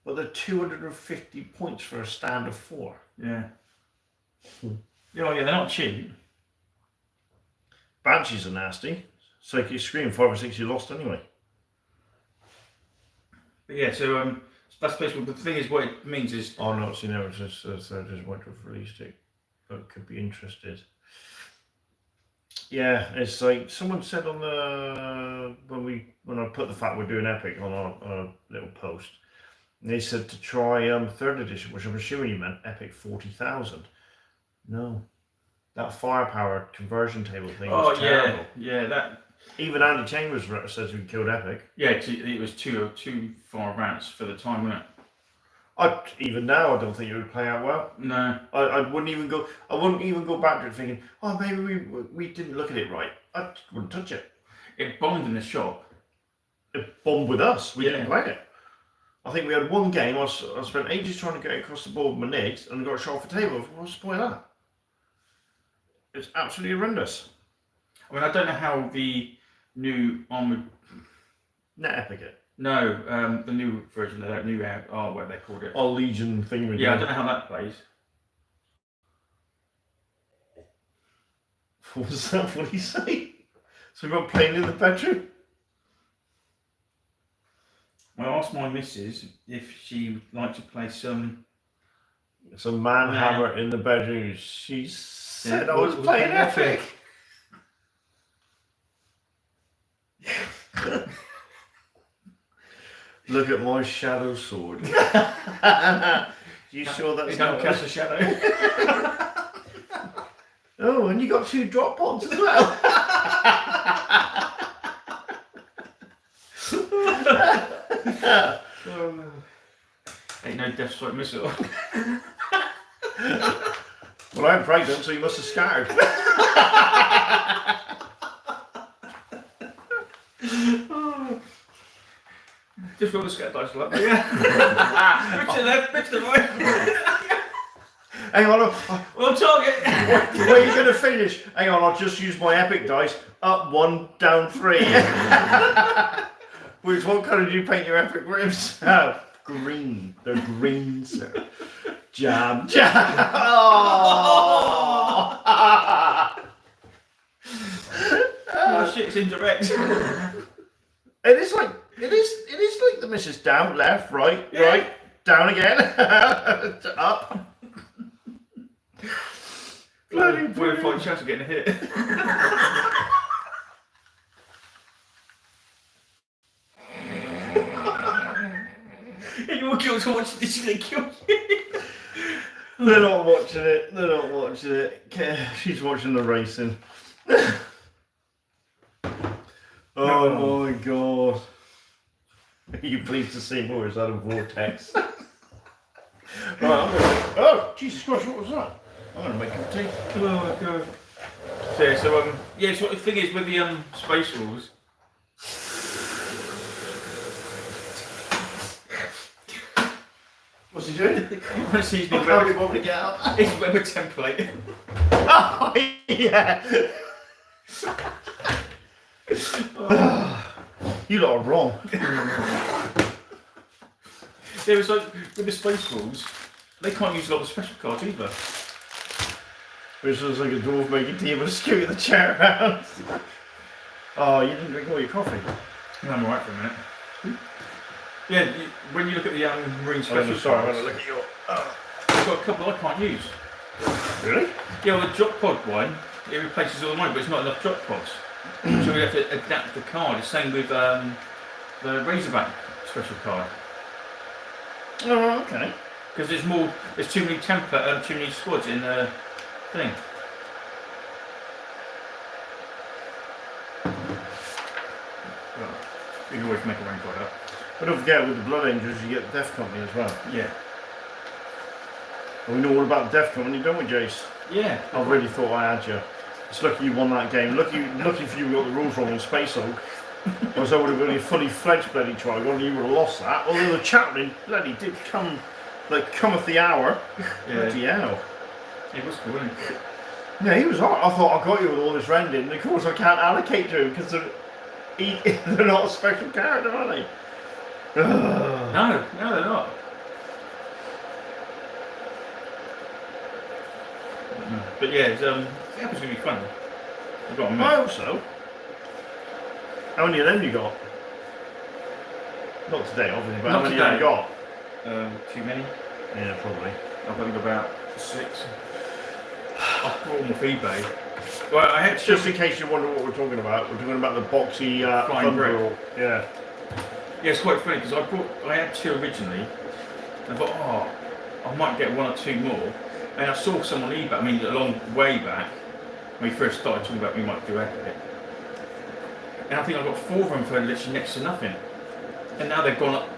But they're 250 points for a stand of 4. Yeah. Yeah, they're not cheap. Banshees are nasty. Psychic Scream, 5 or 6 you lost anyway. But yeah, so that's basically the thing is what it means is. Oh no, see now it says just went to have released it, but could be interested. Yeah, it's like someone said on the when I put the fact we're doing Epic on our little post, and they said to try 3rd edition, which I'm assuming you meant Epic 40,000. No, that firepower conversion table thing was terrible. Yeah, that. Even Andy Chambers says we killed Epic. Yeah, it was too far advanced for the time, wasn't it? Even now, I don't think it would play out well. No, I wouldn't even go. I wouldn't even go back to it thinking, oh, maybe we didn't look at it right. I wouldn't touch it. It bombed in the shop. It bombed with us. We didn't play it. I think we had one game. I spent ages trying to get it across the board with my nigs and got shot off the table. What's the point of that? It's absolutely horrendous. I mean, I don't know how the new armored. Net Epic it. No, the new version, the new what they called it. Our Legion thing. Yeah, I don't know how that plays. What was that? What did he say? So we got playing in the bedroom? I asked my missus if she would like to play some manhammer in the bedroom. She said I was playing Epic. Look at my shadow sword. You sure that's not cast a shadow? Oh, and you got 2 drop pods as well. Ain't no Death Strike missile. Well, I'm pregnant, so you must have scattered. Just roll the scat dice like that. Yeah. Pitch to the left, pitch to the right. Hang on, On target. where are you going to finish? Hang on, I'll just use my Epic dice. Up 1, down 3. What colour did you paint your Epic ribs? Oh, green. They're green, sir. Jam. Oh! Oh shit, it's indirect. It is like the missus down, left, right, right, down again, up. Bloody we're a fine chance of getting a hit. Your kills watching this, they kill you. They're not watching it. They're not watching it. She's watching the racing. Oh my god. Are you pleased to see more? Is that a vortex? Right, oh, Jesus Christ, what was that? I'm going to make a tea. Oh my god. So the thing is with the space rules. What's he doing? He's been How do you want me to get out? It's a web template. Oh, yeah. You lot are wrong. It was like with the space rules, they can't use a lot of special cards either. Which looks like a dwarf making tea with a scoot the chair around. Oh, you didn't drink all your coffee. No, I'm alright for a minute. Yeah, when you look at the marine special cards, sorry, I'm going to look at your. I've got a couple I can't use. Really? Yeah, well, the drop pod one, it replaces all the mine, but it's not enough drop pods. So we have to adapt the card. The same with the Razorback special card. Oh, okay. Because there's too many too many squads in the thing. Well, you can always make a rain card up. But don't forget, with the Blood Angels, you get Death Company as well. Yeah. And we know all about Death Company, don't we, Jace? Yeah. I really thought I had you. It's lucky you won that game. Lucky for you got the rules wrong in Space Hulk. Otherwise I would have been a fully fledged bloody Trigon and you would have lost that. Although the chaplain bloody did come, like, cometh the hour. Yeah. Bloody hell. It was cool, wasn't it? Yeah, he was hard. I thought I got you with all this rending, and of course I can't allocate to him because they're not a special character, are they? No, they're not. But yeah, it's going to be fun. I've got a I hope so. How many of them you got? Not today, obviously, but Not how many today. have you got? Too many. Yeah, probably. I've only got about 6. I bought them off eBay. Well, I had Just in case you wonder what we're talking about, we're talking about the boxy Flying Thunder. brick. Yeah. Yeah, it's quite funny because I had 2 originally. And I thought, I might get 1 or 2 more. And I saw some on eBay. I mean, a long way back when we first started talking about we might do Epic. And I think I got 4 of them for literally next to nothing. And now they've gone up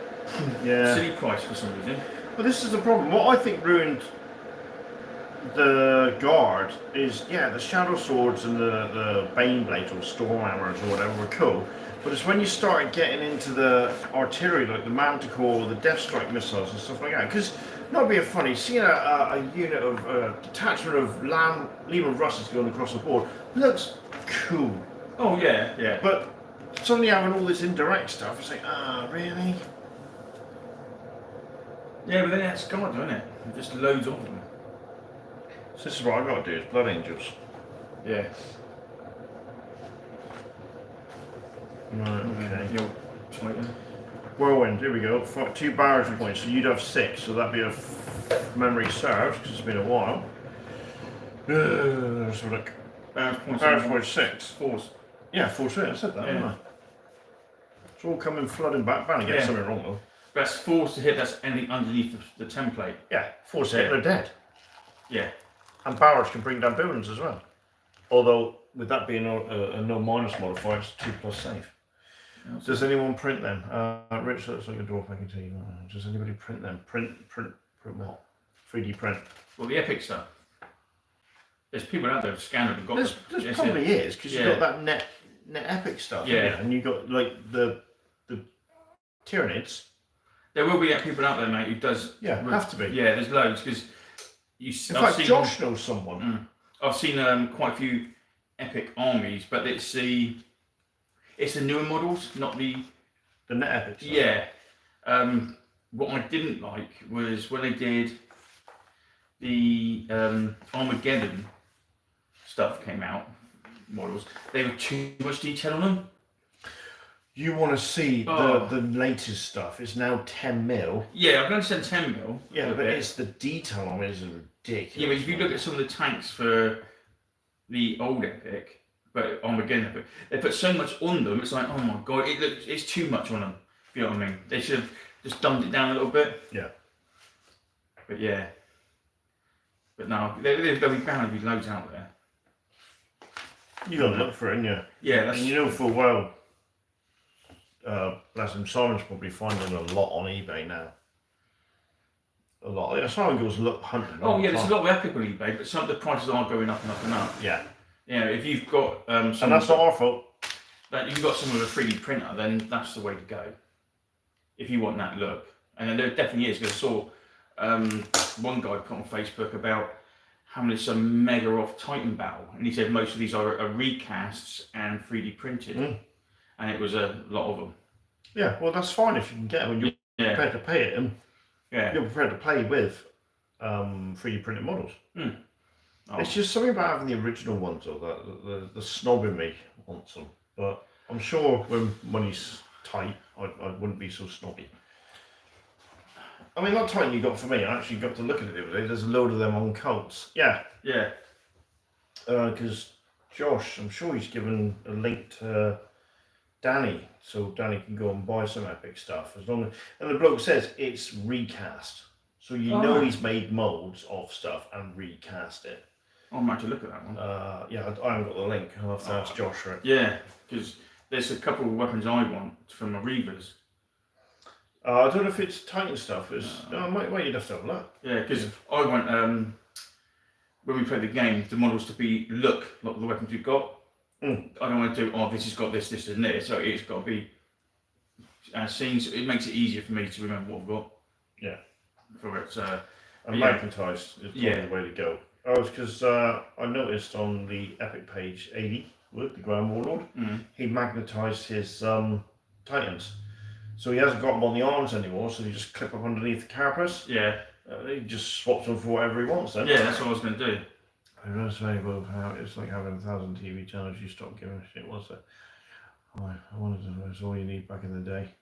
silly price for some reason. Well, this is the problem. What I think ruined the guard is, the shadow swords and the bane blades or storm hammers or whatever were cool, but it's when you started getting into the artillery, like the manticore or the death strike missiles and stuff like that, because not being funny, seeing a unit of detachment of Lehman Russes going across the board looks cool. Oh yeah. But suddenly having all this indirect stuff, it's like, really? Yeah, but then that's God, isn't it? Just loads of them. So this is what I've got to do, is Blood Angels. Yeah. Right, okay. Your Titan. Whirlwind, here we go. 2 barrage points, so you'd have 6, so that'd be a memory served, because it's been a while. Let's have a look. Barrage points 6. 4s. Yeah, 4 6, I said that, didn't I? It's all coming flooding back. Bound to get something wrong though. That's 4s to hit, that's anything underneath the template. Yeah, 4 to hit, they're dead. Yeah. And barrage can bring down buildings as well. Although, with that being a no minus modifier, it's 2+ save. Does anyone print them? Rich looks like a dwarf, I can tell you. Does anybody print them? Print what? 3D print. Well, the Epic stuff. There's people out there who scan it and got There probably is, because you've got that net Epic stuff. Yeah. And you've got like the Tyranids. There will be people out there, mate, who does. Yeah, have to be. Yeah, there's loads because In fact, Josh knows someone. I've seen quite a few Epic armies, but it's the newer models, not the net Epic stuff. Yeah. What I didn't like was when they did the Armageddon stuff came out models. They were too much detail on them. You want to see the latest stuff? It's now 10 mil. Yeah, I can understand 10 mil. Yeah, but it's the detail on it is ridiculous. Yeah, but if you look at some of the tanks for the old Epic, but Armageddon Epic, they put so much on them. It's like, oh my god, it's too much on them. If you know what I mean? They should have just dumbed it down a little bit. Yeah. But yeah. But no, there'll be bound to be loads out there. You got to look for it, yeah. Yeah, that's. And you know full well. Bless him, Simon's probably finding a lot on eBay now. A lot. Yeah, Simon goes look hunting. Oh yeah, there's a lot of Epic on eBay, but some of the prices are going up and up and up. Yeah. Yeah, if you've got and that's not our fault. If you've got someone with a 3D printer, then that's the way to go. If you want that look, and then there definitely is. Because I saw one guy put on Facebook about having some mega off Titan Battle, and he said most of these are recasts and 3D printed. And it was a lot of them. Yeah, well, that's fine if you can get them and you're prepared to pay it, and you're prepared to play with 3D printed models. Oh. It's just something about having the original ones, or the snob in me wants them. But I'm sure when money's tight, I wouldn't be so snobby. I mean, that Titan you got for me, I actually got to look at it the other day. There's a load of them on cults. Yeah. Yeah. Because Josh, I'm sure he's given a link to Danny, so Danny can go and buy some Epic stuff. And the bloke says it's recast, so you know he's made molds of stuff and recast it. I might have to look at that one. Yeah, I haven't got the link. I'll have to ask Josh for it. Yeah, because there's a couple of weapons I want from the Reavers. I don't know if it's Titan stuff. You'd have to have a look. Yeah, because I want when we play the game, the models to look like the weapons we've got. I don't want to do, this has got this, this, and this. So it's got to be seen. So it makes it easier for me to remember what I've got. Yeah. For it. And magnetized is probably the way to go. Because I noticed on the Epic page 80, with the Grand Warlord, he magnetized his Titans. So he hasn't got them on the arms anymore, so you just clip up underneath the carapace. Yeah. He just swaps them for whatever he wants then. Yeah, that's what I was going to do. I don't say about how it's like having 1,000 TV channels, you stop giving a shit, was it? I wanted to know, that's all you need back in the day.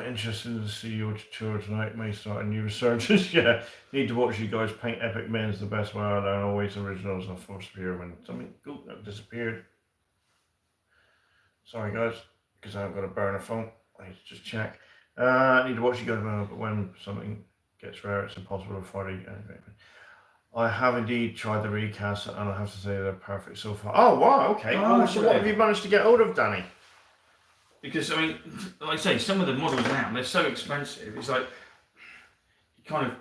Interesting to see your tour tonight. May start a new resurgence. Yeah, need to watch you guys paint epic men's the best way. I don't always originals are forced to appear when something cool disappeared. Sorry guys, because I haven't got a burner phone. I need to just check. I need to watch you guys, but when something gets rare, it's impossible to find it. I have indeed tried the recast, and I have to say they're perfect so far. Oh wow, okay. So what have you managed to get hold of, Danny? Because, I mean, like I say, some of the models now, they're so expensive, it's like, you kind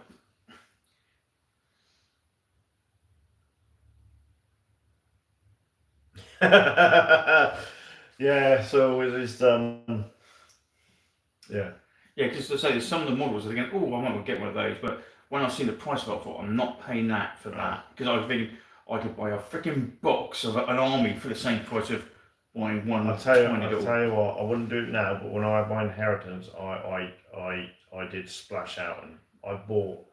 of... Yeah, so it is, yeah. Yeah, because let's say there's some of the models that are going, oh, I might get one of those, but when I've seen the price of it, I thought, I'm not paying that for that. Because I was thinking, I could buy a freaking box of an army for the same price of buying one. I'll tell you what, I wouldn't do it now, but when I had my inheritance, I did splash out and I bought.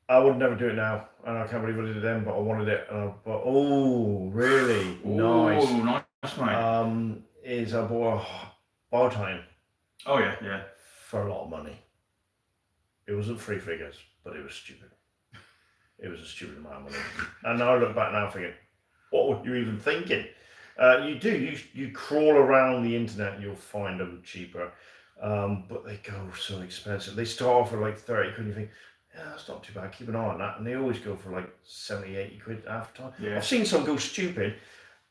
I would never do it now, and I can't believe I did it then, but I wanted it, and I bought. Oh, really? Nice. Oh, nice, mate. Is I bought a bow tie. Oh yeah, yeah. For a lot of money. It wasn't 3 figures, but it was stupid. It was a stupid amount of money. And now I look back now thinking, what were you even thinking? You crawl around the internet and you'll find them cheaper, but they go so expensive. They start off for like 30 quid, and you think, yeah, that's not too bad, keep an eye on that, and they always go for like 70, 80 quid after time. Yeah. I've seen some go stupid,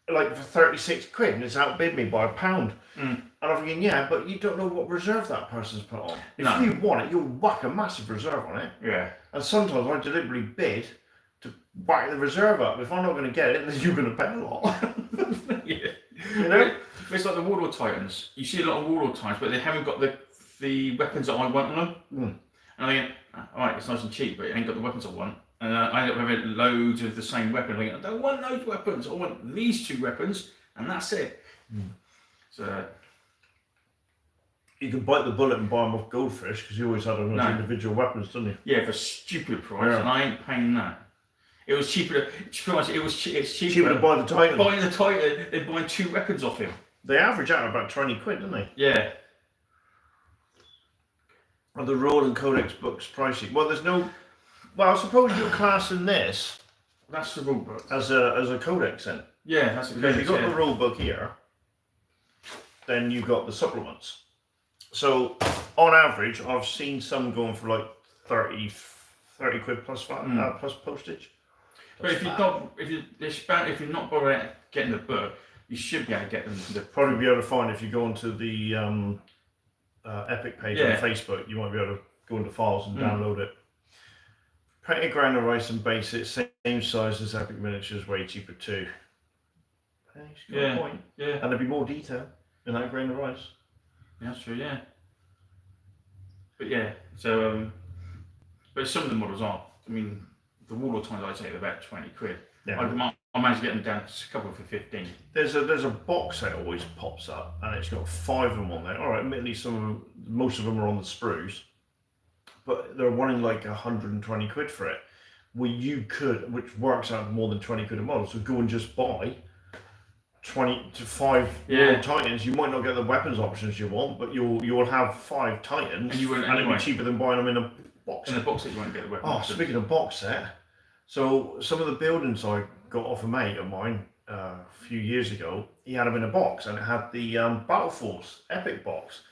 like for 36 quid, and it's outbid me by £1. And I'm thinking, yeah, but you don't know what reserve that person's put on. If you want it, you'll whack a massive reserve on it. Yeah. And sometimes I deliberately bid to whack the reserve up. If I'm not going to get it, then you're going to pay a lot. Yeah. You know? It's like the Warlord Titans. You see a lot of Warlord Titans, but they haven't got the weapons that I want on them. And I think, alright, it's nice and cheap, but it ain't got the weapons I want. And I end up having loads of the same weapon. I don't want those weapons. I want these 2 weapons, and that's it. So you can bite the bullet and buy them off Goldfish, because you always had them as individual weapons, didn't you? Yeah, for a stupid price, and I ain't paying that. It was cheaper. It's cheaper to buy the Titan. Buying the Titan than buying 2 weapons off him. They average out about 20 quid, don't they? Yeah. Are the Rule and Codex books pricey? Well, there's no. Well, I suppose you're classing this. That's the rule book. As a codex then. Yeah, that's the codex. You've got the rule book here. Then you've got the supplements. So on average, I've seen some going for like 30 quid plus plus postage. But if you're not bothering getting the book, you should be able to get them. Probably be able to find if you go onto the Epic page on Facebook, you might be able to go into files and download it. Painted grain of rice and basic, same size as Epic miniatures, way cheaper too. She's got a point. Yeah. And there'd be more detail in that grain of rice. Yeah, that's true, yeah. But yeah, so but some of the models are. I mean, the Warlord times I'd say they're about 20 quid. Yeah. I managed to get them down to a couple for 15. There's a box that always pops up, and it's got 5 of them on there. All right, admittedly, most of them are on the sprues, but they're wanting like 120 quid for it. Well, you could, which works out more than 20 quid a model. So go and just buy 20 to 5 Warlord Titans. You might not get the weapons options you want, but you'll have 5 Titans, and it'll be cheaper than buying them in a box. In a box set, you won't get the weapons. Oh, speaking of box set, so some of the buildings I got off a mate of mine a few years ago, he had them in a box, and it had the Battle Force Epic box.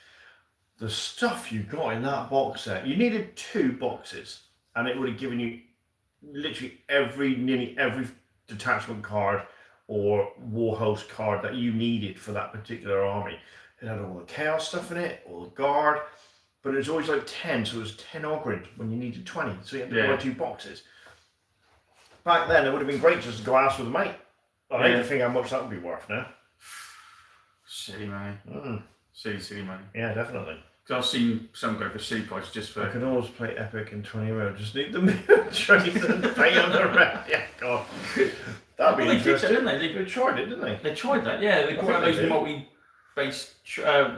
The stuff you got in that box set, you needed 2 boxes, and it would have given you literally nearly every detachment card or war host card that you needed for that particular army. It had all the chaos stuff in it, all the guard, but it was always like 10, so it was 10 Ogrid when you needed 20, so you had to buy 2 boxes. Back then, it would have been great just to go ask with a mate. I don't think how much that would be worth now. Silly money. Silly money. Yeah, definitely. Because I've seen some go for silly price just for... I could always play Epic in 20 mil, just need the militaries and pay on the rest. Yeah, God. That'd be interesting. Didn't they? They tried it, didn't they? They tried that, yeah. They brought out those multi-based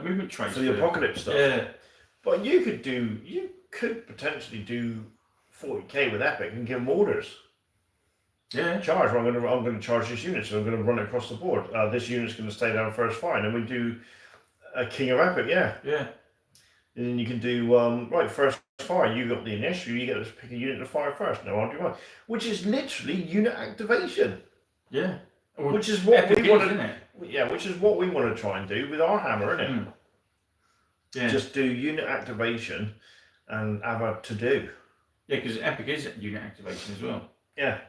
movement traits. For the apocalypse stuff. Yeah. But you could potentially do 40k with Epic and give them orders. Yeah. Charge. Well, I'm going to charge this unit, so I'm going to run it across the board. This unit's going to stay down first fire, and then we do a King of Epic. Yeah. Yeah. And then you can do right first fire. You got the initial. You get to pick a unit to fire first. No, I'll do one. Which is literally unit activation. Yeah. Or which is what we want to. Yeah, which is what we want to try and do with our hammer, isn't it? Yeah. Just do unit activation and have a to do. Yeah, because Epic is unit activation as well. Yeah.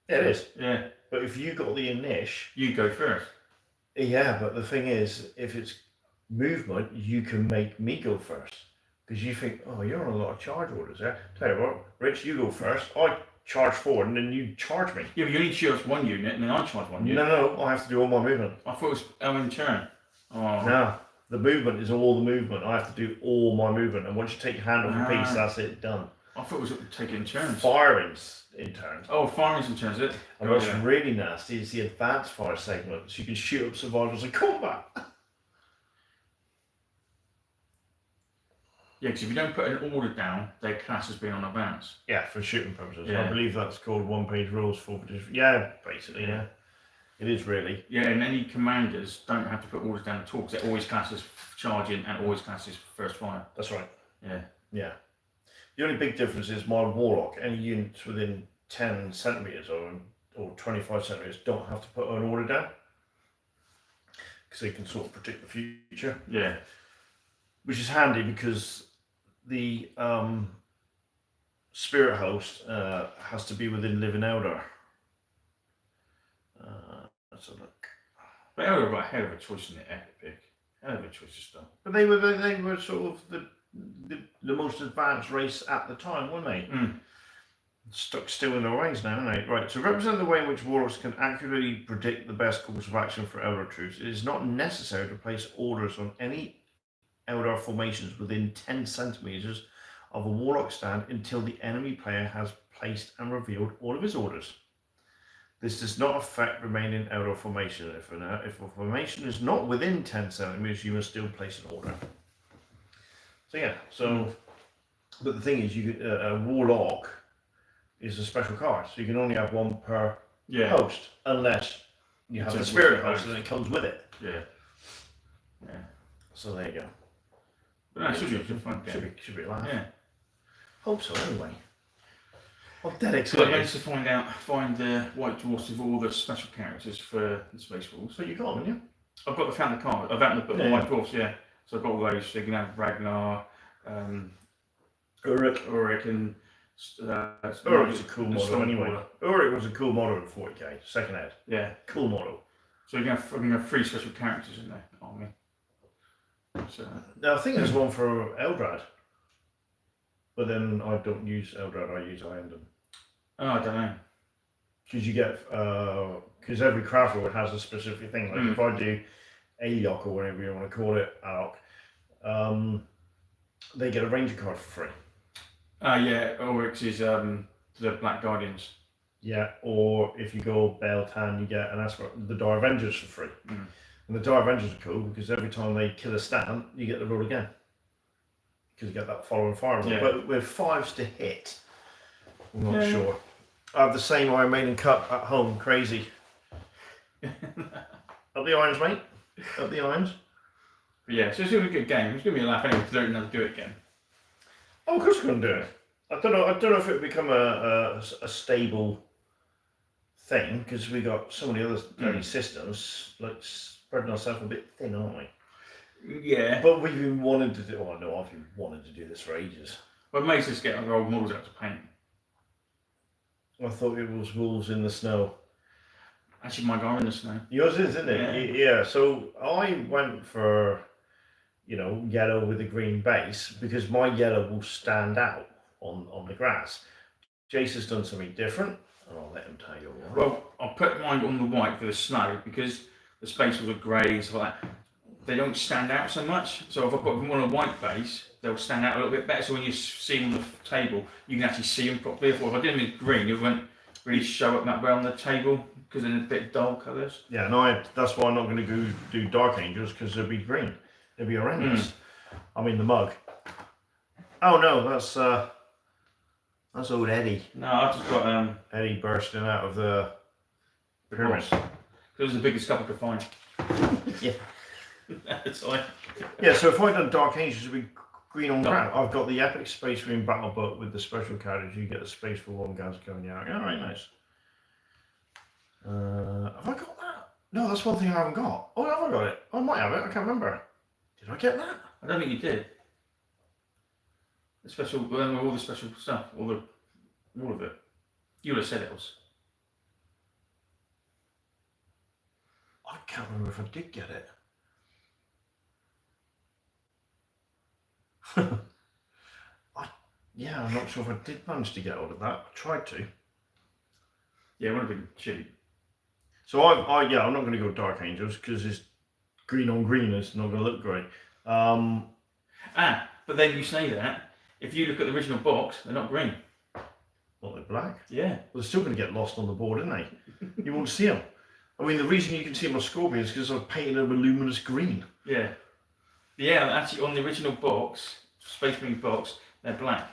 Yeah, it is. Yeah. But if you got the initial, you go first. Yeah, but the thing is, if it's movement, you can make me go first. Because you think, oh, you're on a lot of charge orders there. Tell you what, Rich, you go first. I charge forward and then you charge me. Yeah, but you only charge one unit and then I charge one unit. No, I have to do all my movement. I thought it was in turn. Oh. No, the movement is all the movement. I have to do all my movement. And once you take your hand off the piece, that's it, done. I thought it was taking in turns. Firing's in turns. Oh, firing's in turns, is it? And what's really nasty is the advanced fire segments. You can shoot up survivors in combat. Yeah, because if you don't put an order down, their class has been on advance. Yeah, for shooting purposes. Yeah. I believe that's called one-page rules for. Yeah, basically, yeah. It is really. Yeah, and any commanders don't have to put orders down at all because it always classes charging and always classes first fire. That's right. Yeah. Yeah. The only big difference is my warlock. Any units within 10 centimeters or 25 centimeters don't have to put an order down because they can sort of predict the future. Yeah. Which is handy because the spirit host has to be within living elder. Let's have a look. But Elder got a hell of a choice in the Epic. Hell of a choice of stuff. But they were sort of the most advanced race at the time, weren't they? Stuck still in their ways now, aren't they? Right, to represent the way in which warlocks can accurately predict the best course of action for Eldar troops, it is not necessary to place orders on any Eldar formations within 10 centimeters of a warlock stand until the enemy player has placed and revealed all of his orders. This does not affect remaining Eldar formation. If a formation is not within 10 centimeters, you must still place an order. So yeah, but the thing is, a warlock is a special card, so you can only have one per host, unless you have the spirit host and it comes with it. Yeah. So there you go. But no, it should be fun. Should be a laugh. Yeah. Hope so. Anyway. I'm dead So I excited. managed to find the white dwarfs with all the special characters for the Space Wolves. So you got them, yeah? I've found the card. I've found the white dwarfs, yeah. So I've got all those. So you can have Ragnar, Ulrich, and Ulrich was a cool model anyway. Ulrich was a cool model in 40k, second ed. Yeah. Cool model. So you can have 3 special characters in there, army. So now I think there's one for Eldrad. But then I don't use Eldrad, I use Iandon. Oh, I don't know. Because you get, because every craft lord has a specific thing. Like if I do Ayok or whatever you want to call it, Alok, they get a ranger card for free. Yeah, Ulrich's is the Black Guardians. Yeah, or if you go Beltan, you get the Dire Avengers for free. And the Dire Avengers are cool because every time they kill a stand, you get the roll again. Because you get that following fire roll. Yeah. But with 5s to hit, I'm not sure. I have the same Iron Maiden cup at home, crazy. Up the irons, mate. Up the irons. But yeah, so it's going to be a good game. It's going to be a laugh anyway to learn how to do it again. Oh, of course we're going to do it. I don't know if it will become a stable thing because we got so many other bloody systems, like spreading ourselves a bit thin, aren't we? Yeah. But we've been wanting to do. Oh no, I've been wanting to do this for ages. Well, it makes us get our old models out to paint. I thought it was Wolves in the Snow. Actually, my guy in the snow. Yours is, isn't it? Yeah. Yeah. So I went for you know, yellow with a green base, because my yellow will stand out on the grass. Jace has done something different, and I'll let him tell you why. Well, I'll put mine on the white for the snow because the spaces are grey and stuff like that. They don't stand out so much. So if I put them on a white base, they'll stand out a little bit better. So when you see them on the table, you can actually see them properly. If I did them in green, it won't really show up that well on the table because they're a bit dull colours. Yeah, no, that's why I'm not going to go do Dark Angels, because they'll be green. They'll be horrendous. I mean, the mug. Oh no, that's old Eddie. No, I've just got Eddie bursting out of the pyramid. because it was the biggest cup I could find. Yeah. It's like Yeah, so if I'd done Dark Angels, it'd be green on brown. I've got the Epic Space Marine Battle Book with the special carriage. You get the Space for one gas going out. Yeah, right, nice. Have I got that? No, that's one thing I haven't got. Oh, have I got it? I might have it. I can't remember. Did I get that? I don't think you did. The special, all the special stuff, all of it. You would have said it was. I can't remember if I did get it. Yeah, I'm not sure if I did manage to get hold of that. I tried to. Yeah, it would have been cheap. So I'm not going to go Dark Angels because it's green on green. It's not going to look great. But then you say that. If you look at the original box, they're not green. What, they're black? Yeah. Well, they're still going to get lost on the board, aren't they? You won't see them. I mean, the reason you can see them on Scorpions is because I've painted them a luminous green. Yeah. Yeah, actually, on the original box, Space Marine box, they're black.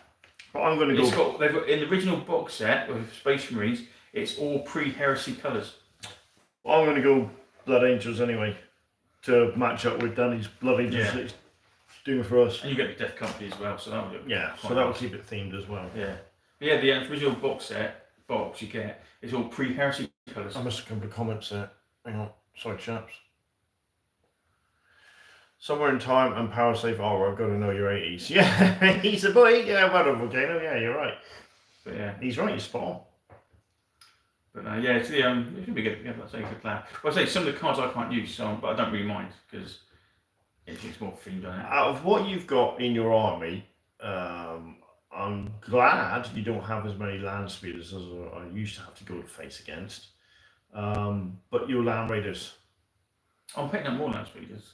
But I'm going to go. They've got, in the original box set of Space Marines, it's all pre-heresy colours. I'm going to go Blood Angels anyway to match up with Danny's Blood Angels. Yeah. That he's doing for us. And you get the Death Company as well, so that'll so that'll keep it themed as well. Yeah. But yeah, the original box you get is all pre-heresy colours. I missed a couple of comments there. Hang on. Sorry, chaps. Somewhere in time and power safe. Oh, I've got to know your 80s. Yeah, he's a boy. Yeah, Battle Volcano. Yeah, you're right. But yeah, he's right. You're spot on. But yeah, it's the it should be good. Yeah, that's a good plan. Well, I say some of the cards I can't use, but I don't really mind because it's more themed on it. Out of what you've got in your army, I'm glad you don't have as many land speeders as I used to have to go to face against. But your land raiders. I'm picking up more land speeders.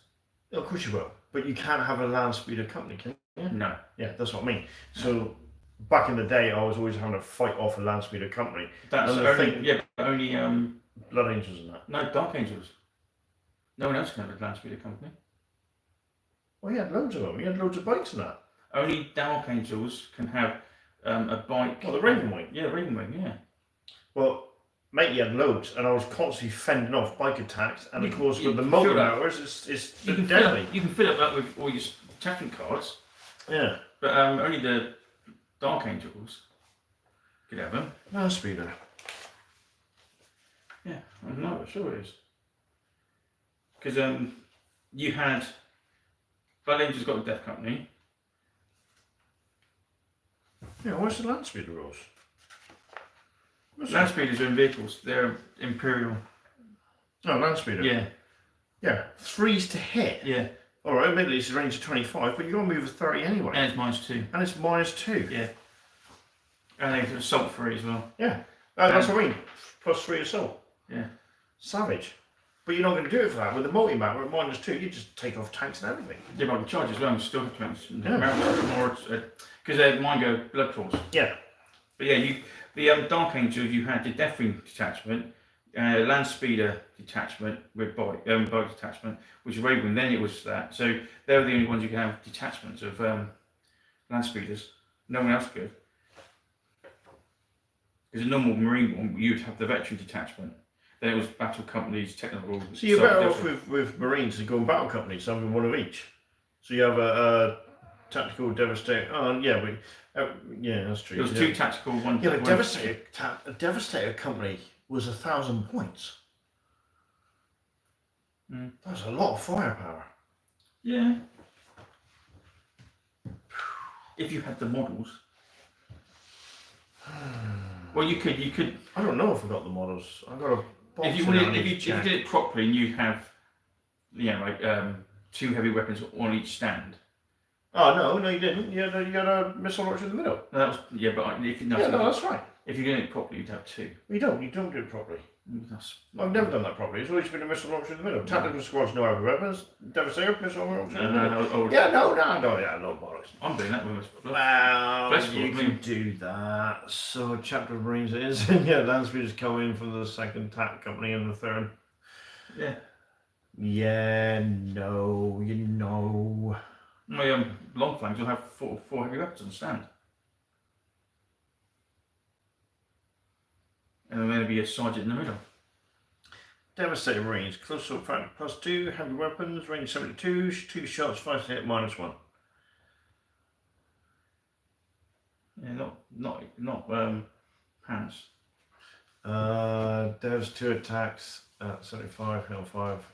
Of course you will, but you can't have a land speeder company, can you? No. Yeah, that's what I mean. So back in the day, I was always having to fight off a land speeder company. That's only Blood Angels and that. No, Dark Angels. No one else can have a land speeder company. Well, you had loads of them. You had loads of bikes and that. Only Dark Angels can have a bike. Oh, the Raven Wing. Yeah, Raven Wing. Yeah. Well, mate, you had loads, and I was constantly fending off bike attacks, and of course with the can multi fill that. mowers, it's You can deadly. fill up that with all your attachment cards, Yeah. but only the Dark Angels could have them. Land speeder. Yeah, I'm not sure it is. Because you had Blood Angels got a Death Company. Yeah, where's the land speeder rules? Land speeders are in vehicles. They're Imperial. Oh, land speeder. Yeah. Yeah, 3s to hit. Yeah. All right, admittedly it's a range of 25, but you're going to move a 30 anyway. And it's -2. And it's -2. Yeah. And they're assault free as well. Yeah. That's what I mean. +3 assault. Yeah. Savage. But you're not going to do it for that. With the multi-map, we're at -2, you just take off tanks and everything. Yeah, but the charge as well, and still have to more because mine go blood claws. Yeah. But yeah, the Dark Angels, you had the Death Wing detachment, Land Speeder detachment with bike detachment, which was Raven. Then it was that. So they were the only ones you could have detachments of Land Speeders. No one else could. Because a normal Marine one, you'd have the Veteran detachment. Then it was Battle Companies, Technical. So you're better off with Marines and going Battle Companies, having one of each. So you have a Tactical Devastator. Oh, yeah, yeah, that's true. There was 2 tactical, 1. Yeah, but a Devastator company was 1,000 points. That's a lot of firepower. Yeah. If you had the models. Well, you could. I don't know if I got the models. I got a. If you did it properly, and you have, like 2 heavy weapons on each stand. Oh no, you didn't. You had a missile launcher in the middle. No, that was if you That's right. If you're doing it properly, you'd have 2. You don't do it properly. I've never done that properly. It's always been a missile launcher in the middle. Tactical squads, no heavy weapons. Devastator, missile launcher in the middle. No bollocks. I'm doing that with Well, you can do that. So, chapter of Marines it is. Yeah, land speeders come in from the 2nd TAC company and the 3rd. Yeah. Yeah, no, you know. My long flanks will have 4 heavy weapons on stand. And then there'll be a sergeant in the middle. Devastator Marines, close assault factor +2, heavy weapons, range 72, 2 shots, 5 to hit, -1. Yeah, not pants. There's 2 attacks at 75, Hill 5.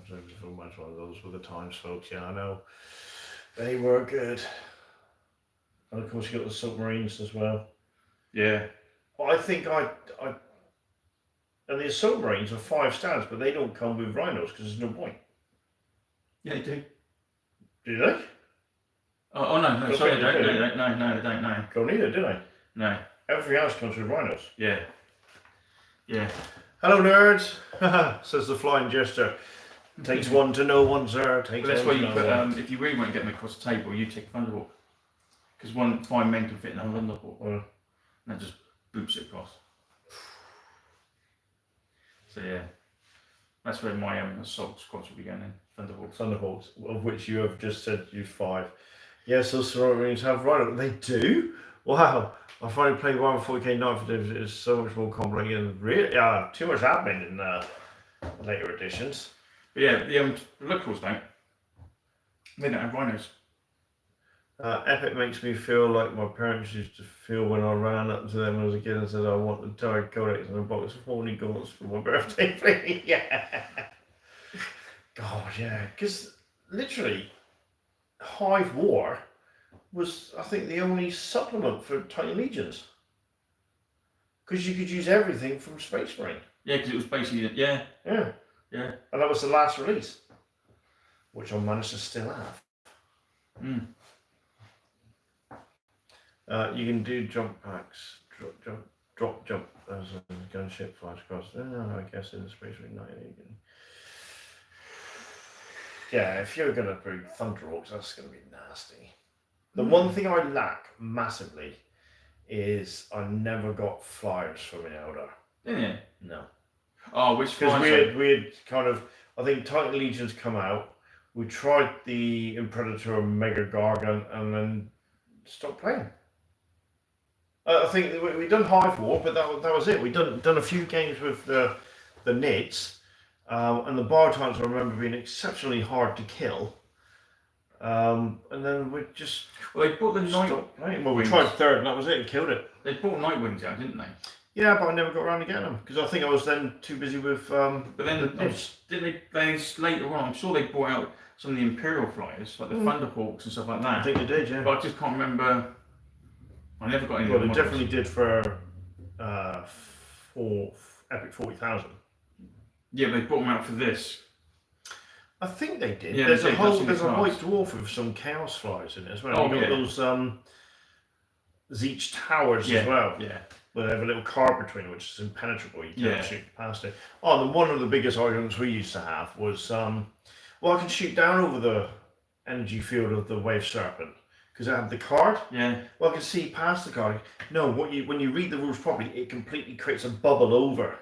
So much one of those with the times, folks. Yeah, I know. They were good. And of course, you got the submarines as well. Yeah. Well, I think and the assault marines are 5 stands, but they don't come with rhinos because there's no point. Yeah, they do. Do they? Oh no, sorry, they don't. No, they don't. No. Don't need it, do they? No. Everything else comes with rhinos. Yeah. Yeah. Hello, nerds, says the flying jester. Takes one to know one, sir. But that's why you put, if you really want to get them across the table, you take a Thunderhawk. Because 5 men can fit in a Thunderhawk. And that just boots it across. So yeah, that's where my assault squads will be going in. Thunderhawks, of which you have just said you 5. Yes, those Marines have rhino. They do? Wow. I finally played 140k Knight for them. It's so much more complicated and really, too much happening in later editions. But yeah, the locals don't. They don't have rhinos. Epic makes me feel like my parents used to feel when I ran up to them as a kid and said, I want the Tired Codex and a box of horny gaunts for my birthday, please. Yeah. God, yeah. Because literally, Hive War was, I think, the only supplement for Tiny Legions. Because you could use everything from Space Marine. Yeah, because it was basically, yeah. Yeah. Yeah. And that was the last release, which I managed to still have. You can do jump packs, drop jump as a gunship flies across. I guess in the Space Marine 9 you can. Yeah, if you're going to bring Thunderhawks, that's going to be nasty. The one thing I lack massively is I never got flyers from Elder. Didn't you? No. Oh, which because we had kind of, I think Titan Legions come out. We tried the Imperator Mega Gargant and then stopped playing. I think we'd done Hive War, but that was it. We'd done a few games with the Nids, and the Bar Titans I remember being exceptionally hard to kill. And then we just they brought the Night. Well, we tried 3rd, and that was it. And killed it. They brought Night Wings out, didn't they? Yeah, but I never got around to getting them because I think I was then too busy with. But then didn't they later on? I'm sure they brought out some of the Imperial flyers, like the Thunderhawks and stuff like that. I think they did, yeah. But I just can't remember. I never got any. Well, they definitely did for Epic 40,000. Yeah, they brought them out for this. I think they did. Yeah, there's a white dwarf with some chaos flies in it as well. Oh, You've got those Zeech towers as well. Yeah. Where they have a little car between them, which is impenetrable. You can't shoot past it. Oh, and one of the biggest arguments we used to have was, well, I can shoot down over the energy field of the Wave Serpent because I have the card. Yeah. Well, I can see past the card. No, when you read the rules properly, it completely creates a bubble over.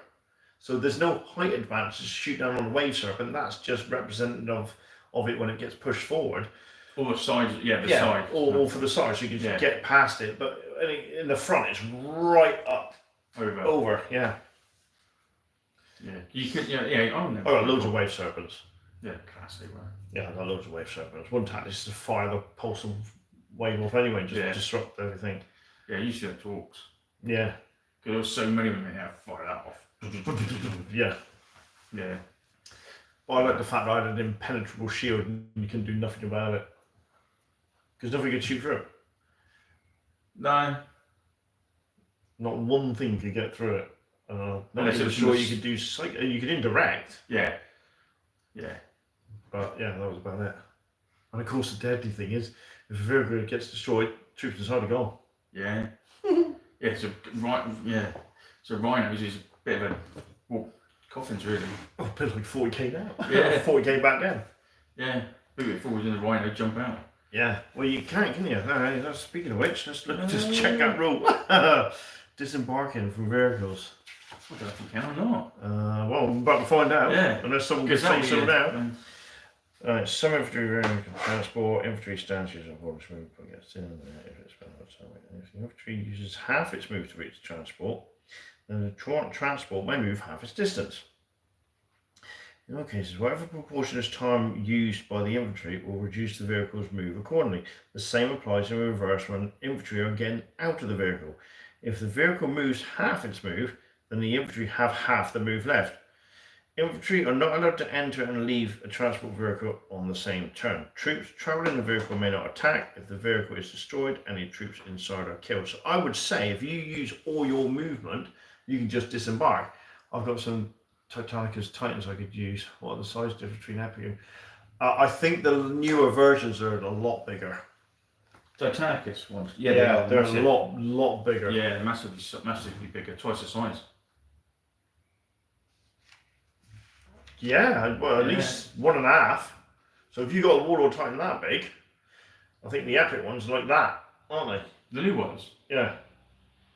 So there's no height advantage to shoot down on the Wave Serpent. That's just representative of it when it gets pushed forward. All the sides, sides. All for the sides, so you can just get past it. But in the front, it's right up. Over, yeah. Yeah. You could, I don't know. I got loads of Wave Serpents. Yeah, class they were. Yeah, I got loads of Wave Serpents. One tactic is to fire the pulse and wave off anyway, just disrupt everything. Yeah, you should have talks. Yeah. Because there was so many of them, fire that off. Yeah. Yeah. But I like the fact that I had an impenetrable shield and you can do nothing about it. Because nothing could shoot through it. No. Not one thing could get through it. Not even sure you could do you could indirect. Yeah. Yeah. But yeah, that was about it. And of course, the deadly thing is, if a vehicle gets destroyed, troops inside are gone. Yeah. Yeah. So rhinos is a bit of a coffins really. Oh, a bit like 40k now. Yeah. 40k back then. Yeah. Move it forward in the rhino, jump out. Yeah. Well, you can't, can you? No, speaking of which, just check that rule. Disembarking from vehicles. I don't know if you can or not. Well, we're about to find out. Yeah. Unless someone can say so now. Some infantry vehicle can transport infantry stances and orders move against in if it's if the infantry uses half its move to reach transport, then the transport may move half its distance. In all cases, whatever proportion of time used by the infantry will reduce the vehicle's move accordingly. The same applies in reverse when infantry are getting out of the vehicle. If the vehicle moves half its move, then the infantry have half the move left. Infantry are not allowed to enter and leave a transport vehicle on the same turn. Troops travelling in the vehicle may not attack. If the vehicle is destroyed, any troops inside are killed. So I would say if you use all your movement, you can just disembark. I've got some Titanicus Titans I could use. What are the size difference between Epic and... I think the newer versions are a lot bigger. Titanicus ones? Yeah, they're a lot bigger. Yeah, massively bigger, twice the size. Yeah, well, at least 1.5. So if you got a Warlord Titan that big, I think the Epic ones are like that, aren't they? The new ones? Yeah.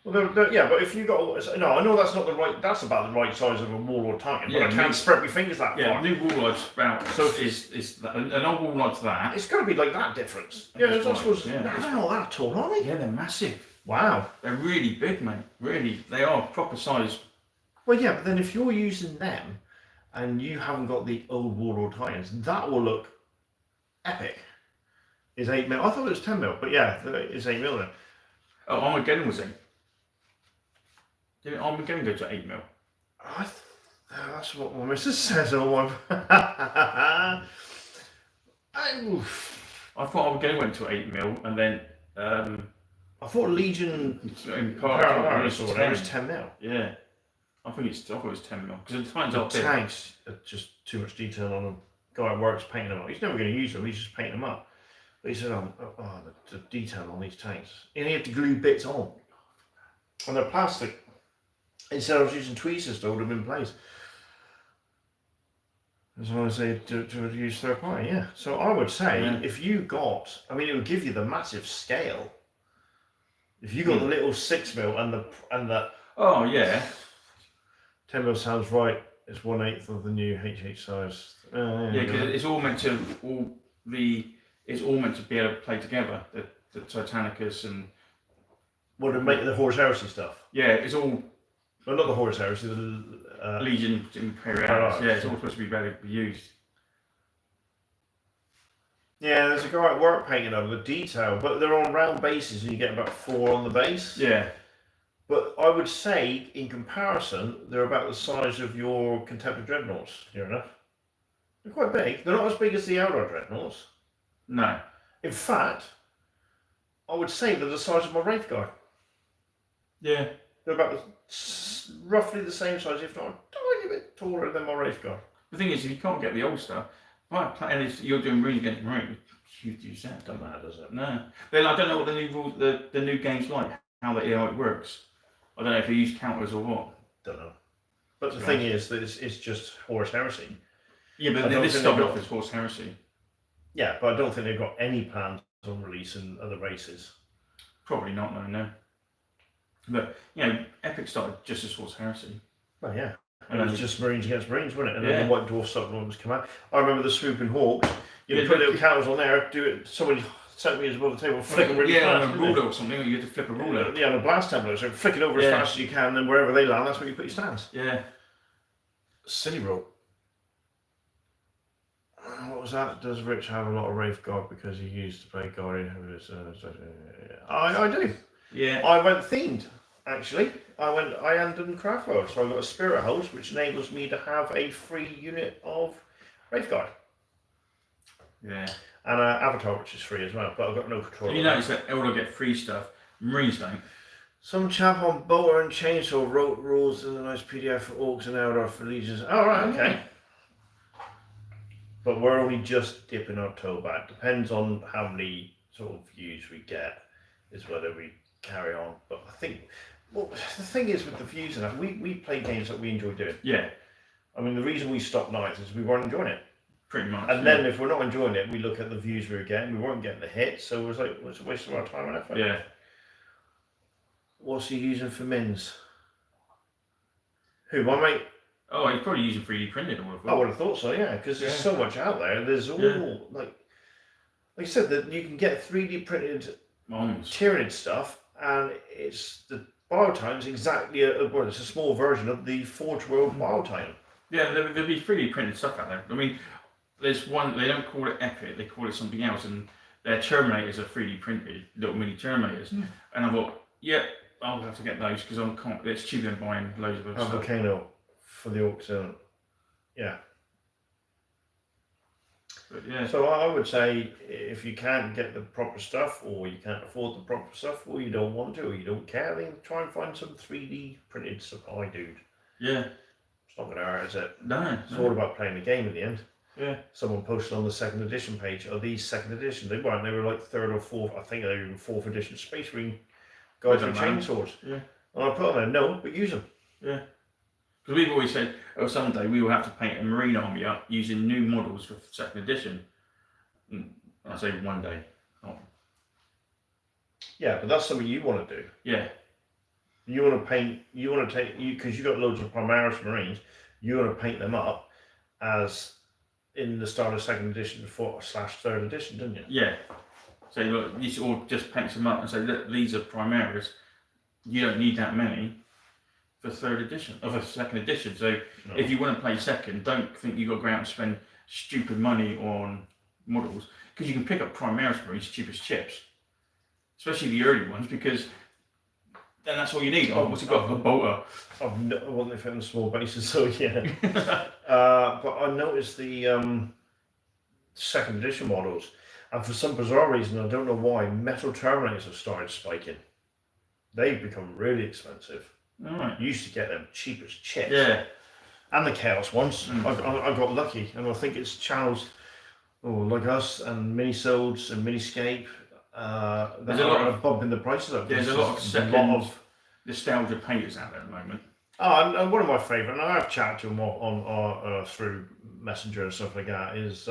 Well, yeah, but if you got, no, I know that's not the right. That's about the right size of a Warlord Titan, but I can't spread my fingers that far. Yeah, new Warlord's about. So is an old Warlord's that? It's got to be like that difference. Yeah, I suppose. Yeah. They're not that tall, are they? Yeah, they're massive. Wow. They're really big, mate. Really, they are proper size. Well, yeah, but then if you're using them. And you haven't got the old Warlord Titans, that will look epic. Is 8mm. I thought it was 10mm, but yeah, it's 8mm then. Oh, Armageddon was 8. Didn't Armageddon go to 8mm? That's what my missus says on my... I thought Armageddon went to 8mm and then... I thought Legion in Paris was 10mm. Yeah. I thought it was 10mm because the Titans are tanks are just too much detail on them. Guy at work's painting them up. He's never going to use them. He's just painting them up. But he said, the detail on these tanks. And he had to glue bits on, and they're plastic. Instead of using tweezers to hold them in place. As long as they to use third party, yeah. So I would say if you got, I mean, it would give you the massive scale. If you got the little 6mm and the oh yeah. 10mm sounds right. It's 1/8 of the new HH size. Yeah, because it's all meant to be able to play together. The Titanicus and to make the Horus Heresy stuff. Yeah, it's all. Well, not the Horus Heresy. The Legion Imperialis. Yeah, it's all supposed to be better used. Yeah, there's a guy at work painting over the detail, but they're on round bases, and you get about 4 on the base. Yeah. But I would say, in comparison, they're about the size of your Contemporary Dreadnoughts, near enough. They're quite big. They're not as big as the Eldar Dreadnoughts. No. In fact, I would say they're the size of my Wraithguard. Yeah. They're about roughly the same size, if not a tiny bit taller than my Wraithguard. The thing is, if you can't get the old stuff, right, and if you're doing Marines against Marines, you use that. Doesn't matter, does it? No. Then I don't know what the new rules, the new game's like, how it works. I don't know if they use counters or what. Don't know. But the thing is that it's just Horus Heresy. Yeah, but this started off as Horus Heresy. Yeah, but I don't think they've got any plans on releasing other races. Probably not, no. But, Epic started just as Horus Heresy. Well, yeah. And it was just Marines against Marines, wasn't it? And then the White Dwarf supplements come out. I remember the Swooping Hawks. You put little counters on there, do it, somebody centimetres above the table, flick them really fast. Yeah, on a ruler or something, you had to flip a ruler. Yeah, on a blast template, so flick it over as fast as you can, and then wherever they land, that's where you put your stands. Yeah. Silly rule. What was that? Does Rich have a lot of Wraithguard because he used to play Guardian? I do. Yeah. I went themed, actually. I am done craft world, so I got a Spirit Host, which enables me to have a free unit of Wraithguard. Yeah. And an Avatar, which is free as well, but I've got no control. You notice that Eldar get free stuff, Marines don't. Some chap on Bolter and Chainsaw wrote rules in a nice PDF for Orcs and Eldar for Legions. Oh, right, okay. but we're only just dipping our toe back. Depends on how many sort of views we get, is whether we carry on. But I think, well, the thing is with the views and that, we play games that we enjoy doing. Yeah. I mean, the reason we stopped nights is we weren't enjoying it. Pretty much. And then if we're not enjoying it, we look at the views we were getting. We weren't getting the hits, so it was like, what's a waste of our time and effort? Yeah. What's he using for mins? Who, my mate? Oh, he's probably using 3D printed or I would have thought so, yeah, because there's so much out there. There's all like you said, that you can get 3D printed Tyranid stuff, and it's the biotime's exactly it's a small version of the Forge World biotime. Yeah, there'll be 3D printed stuff out there. I mean, there's one, they don't call it Epic, they call it something else, and their Terminators are 3D printed, little mini Terminators. And I thought, yeah, I'll have to get those because it's cheaper than buying loads of them. Volcano for the auction. Yeah. But yeah. So I would say if you can't get the proper stuff, or you can't afford the proper stuff, or you don't want to, or you don't care, then try and find some 3D printed supply, dude. Yeah. It's not going to hurt, is it? No. It's all about playing the game at the end. Yeah. Someone posted on the second edition page, oh, these second edition, they weren't, they were like third or fourth, I think they were even fourth edition Space Marine guys with chainsaws. Yeah. And I put on there, no, but use them. Yeah. Because we've always said, oh, someday we will have to paint a Marine army up using new models for second edition. I say one day. Oh. Yeah, but that's something you want to do. Yeah. You want to paint, you want to take, because you've got loads of Primaris Marines, you want to paint them up as in the start of second edition / third edition, didn't you? Yeah. So look, you sort of just paint them up and say, look, these are Primaris. You don't need that many for third edition, or for second edition. So if you want to play second, don't think you've got to go out and spend stupid money on models, because you can pick up Primaris Marines cheap as chips, especially the early ones, because then that's all you need. Oh, what's it got? A bolter. I wasn't affecting small bases, so yeah. But I noticed the second edition models, and for some bizarre reason, I don't know why, metal Terminators have started spiking. They've become really expensive. Right. You used to get them cheap as chips. Yeah. And the Chaos ones. I got lucky, and I think it's channels like us and Minisodes and Miniscape. There's a lot of bumping the prices up. There's a lot of second nostalgia painters out there at the moment. Oh, and one of my favourite, and I've chatted to him on through Messenger and stuff like that, is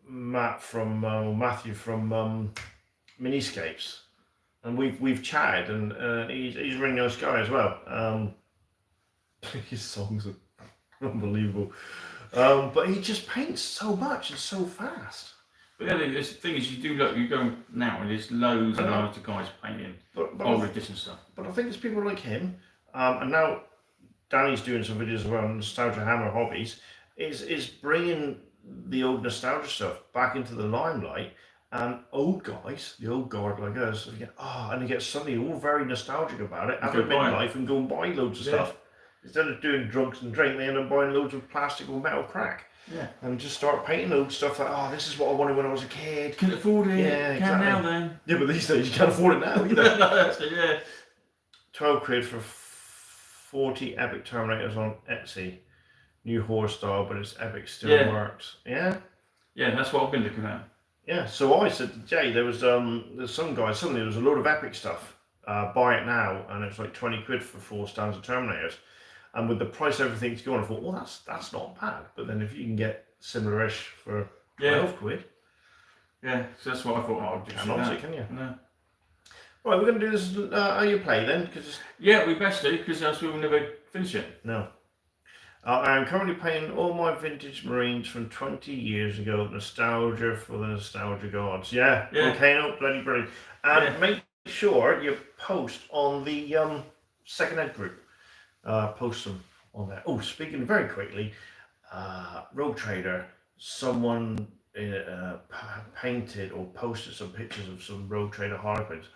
Matthew from Miniscapes, and we've chatted, and he's a really nice guy as well. His songs are unbelievable, but he just paints so much and so fast. But yeah, the thing is, you go now, and there's loads and loads of guys painting old edition stuff. But I think it's people like him, and now Danny's doing some videos around Nostalgia Hammer Hobbies, is bringing the old nostalgia stuff back into the limelight, and old guys, the old guard like us, and they get suddenly all very nostalgic about it, have a midlife and go and buy loads of stuff. Instead of doing drugs and drink, they end up buying loads of plastic or metal crack. Yeah. And just start painting old stuff like, oh, this is what I wanted when I was a kid. Can afford it. Yeah, Can now then. Yeah, but these days you can't afford it now either. That's it, yeah. 12 quid for 40 epic Terminators on Etsy. New horse style, but it's epic still works. Yeah? Yeah, that's what I've been looking at. Yeah, so I said to Jay, there's some guy, suddenly there was a load of epic stuff. Buy it now, and it's like 20 quid for 4 stands of Terminators. And with the price everything's going, I thought, well, that's not bad. But then if you can get similar-ish for 12 quid. Yeah, so that's what I thought. I'll just do that. Can you? No. Right, we're going to do this how you play then. Yeah, we best do, because else we'll never finish it. No. I am currently playing all my vintage Marines from 20 years ago. Nostalgia for the nostalgia gods. Yeah. Volcano, bloody brilliant. And make sure you post on the second ed group. Post them on there. Oh, speaking very quickly, Rogue Trader, someone painted or posted some pictures of some Rogue Trader Harlequins.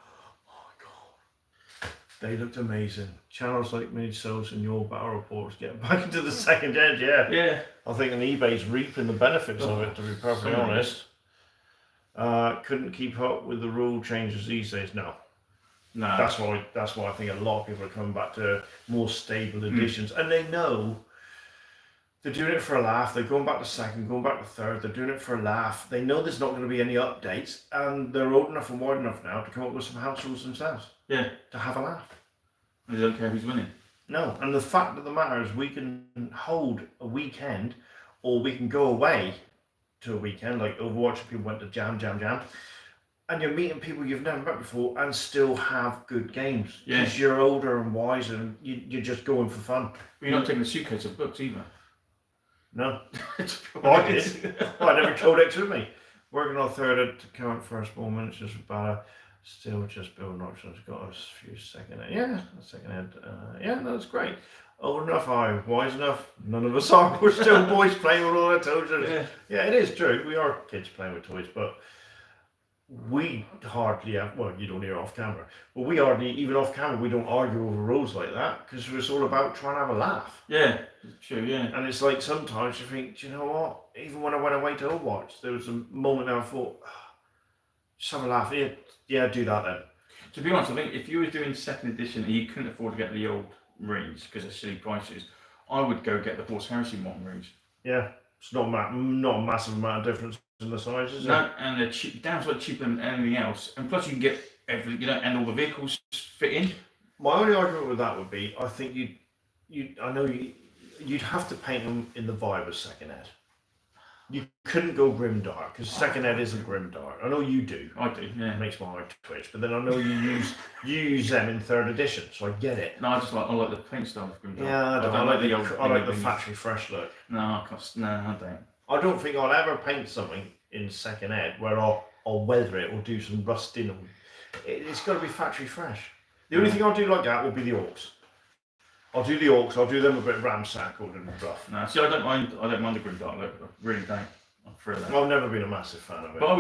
Oh my god, they looked amazing. Channels like Minisodes and your battle reports getting back into the second ed. Yeah. I think on eBay's reaping the benefits of it, to be perfectly honest. Couldn't keep up with the rule changes these days. No. That's why I think a lot of people are coming back to more stable editions, and they know They're doing it for a laugh. They're going back to second, going back to third. They're doing it for a laugh. They know there's not going to be any updates, and they're old enough and wide enough now to come up with some house rules themselves. Yeah. To have a laugh. They don't care who's winning. No, and the fact of the matter is we can hold a weekend, or we can go away to a weekend, like Overwatch, people went to Jam, and you're meeting people you've never met before and still have good games. Because you're older and wiser and you're just going for fun. But you're not taking a suitcase of books either. No. Well, I did. Well, I never codex with me. Working on third at current first moment, just about still just building options. Got a few second ed. Yeah, second ed. Yeah, that's great. Old enough, wise enough. None of us are. We're still boys playing with all our toys. Yeah, it is true. We are kids playing with toys, but we hardly have, well, you don't hear off camera, but we hardly, even off camera, we don't argue over rules like that because it's all about trying to have a laugh. Yeah, true, yeah. And it's like sometimes you think, do you know what? Even when I went away to Overwatch, there was a moment I thought, just have a laugh. Yeah, do that then. To be honest, I think if you were doing second edition and you couldn't afford to get the old Marines because of silly prices, I would go get the Horse Heresy modern Marines. Yeah, it's not a massive amount of difference in the sizes. No, and they're cheap, damn sort cheaper than anything else. And plus, you can get everything, and all the vehicles fit in. My only argument with that would be, I think you'd have to paint them in the vibe of second ed. You couldn't go grimdark because second ed isn't grimdark. I know you do. I do. Yeah. It makes my heart twitch. But then I know you use them in third edition, so I get it. No, I like the paint style of grimdark. Yeah, I like the factory fresh look. No, I don't. I don't think I'll ever paint something in second ed where I'll weather it or do some rusting. It's got to be factory fresh. The only thing I'll do like that will be the orcs. I'll do the orcs. I'll do them a bit ramsackled and rough. No, see, I don't mind the grimdark look. I really don't. I prefer that. I've never been a massive fan of it. But I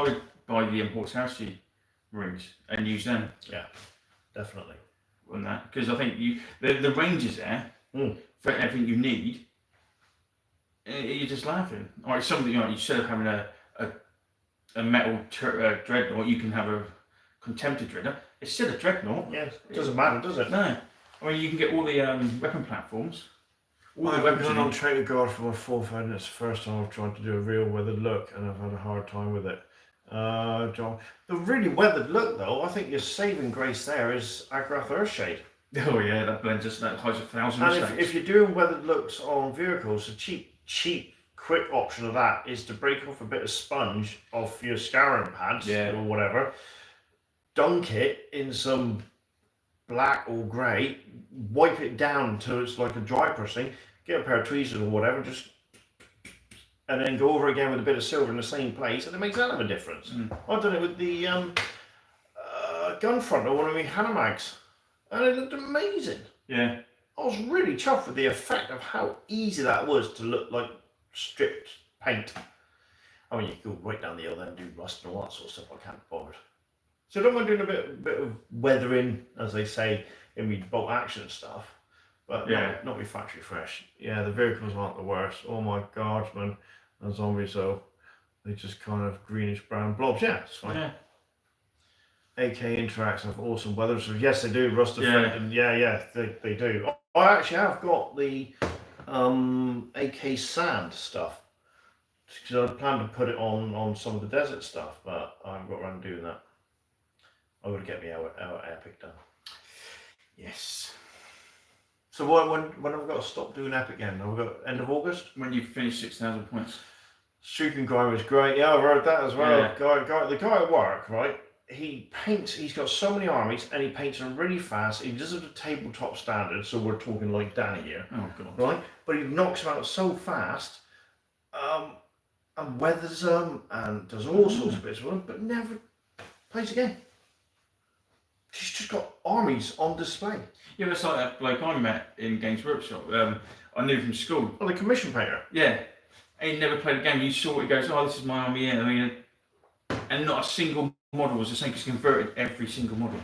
would buy the Horse Heresy rings and use them. Yeah, definitely. On that, because I think the range is there for everything you need. You're just laughing. Like something, instead of having a metal dreadnought, you can have a contemptor dreadnought. It's still a dreadnought. Yes, it doesn't matter, does it? No. I mean, you can get all the weapon platforms. I've been on Traitor Guard for my fourth and it's the first time I've tried to do a real weathered look and I've had a hard time with it. John, the really weathered look though, I think your saving grace there is Agrath Earthshade. Oh yeah, that blends just that hides 1,000 mistakes. And if you're doing weathered looks on vehicles, the cheap, quick option of that is to break off a bit of sponge off your scouring pads or whatever, dunk it in some black or grey, wipe it down until it's like a dry pressing, get a pair of tweezers or whatever, and then go over again with a bit of silver in the same place, and it makes a hell of a difference. I've done it with the gun front of one of my Hanamags, and it looked amazing. Yeah. I was really chuffed with the effect of how easy that was to look like stripped paint. I mean, you could go right down the hill then and do rust and all that sort of stuff. I can't be bothered. So I don't mind doing a bit of weathering, as they say, in me bolt action stuff, but not be factory fresh. Yeah, the vehicles aren't the worst. Oh my guardsmen and zombies, so they just kind of greenish brown blobs. Yeah, it's fine. Yeah. AK Interacts have awesome weather, so yes, they do rust effect, and they do. I actually have got the AK Sand stuff because I plan to put it on some of the desert stuff, but I haven't got around to doing that. I'm going to get me our epic done. Yes. So when have we got to stop doing epic again? Have we got end of August? When you finish 6,000 points. Shooting guy was great. Yeah, I wrote that as well. Yeah. The guy at work, right? He paints. He's got so many armies, and he paints them really fast. He does it at tabletop standards, so we're talking like Danny here. Oh god. Right? But he knocks them out so fast, and weathers them, and does all sorts of bits with them, but never plays a game. She's just got armies on display. Yeah, it's like that bloke I met in Games Workshop. I knew from school. Well, the commission painter. Yeah. And he never played a game. You saw what he goes, oh, this is my army. Yeah. I mean, and not a single model was the same because he converted every single model.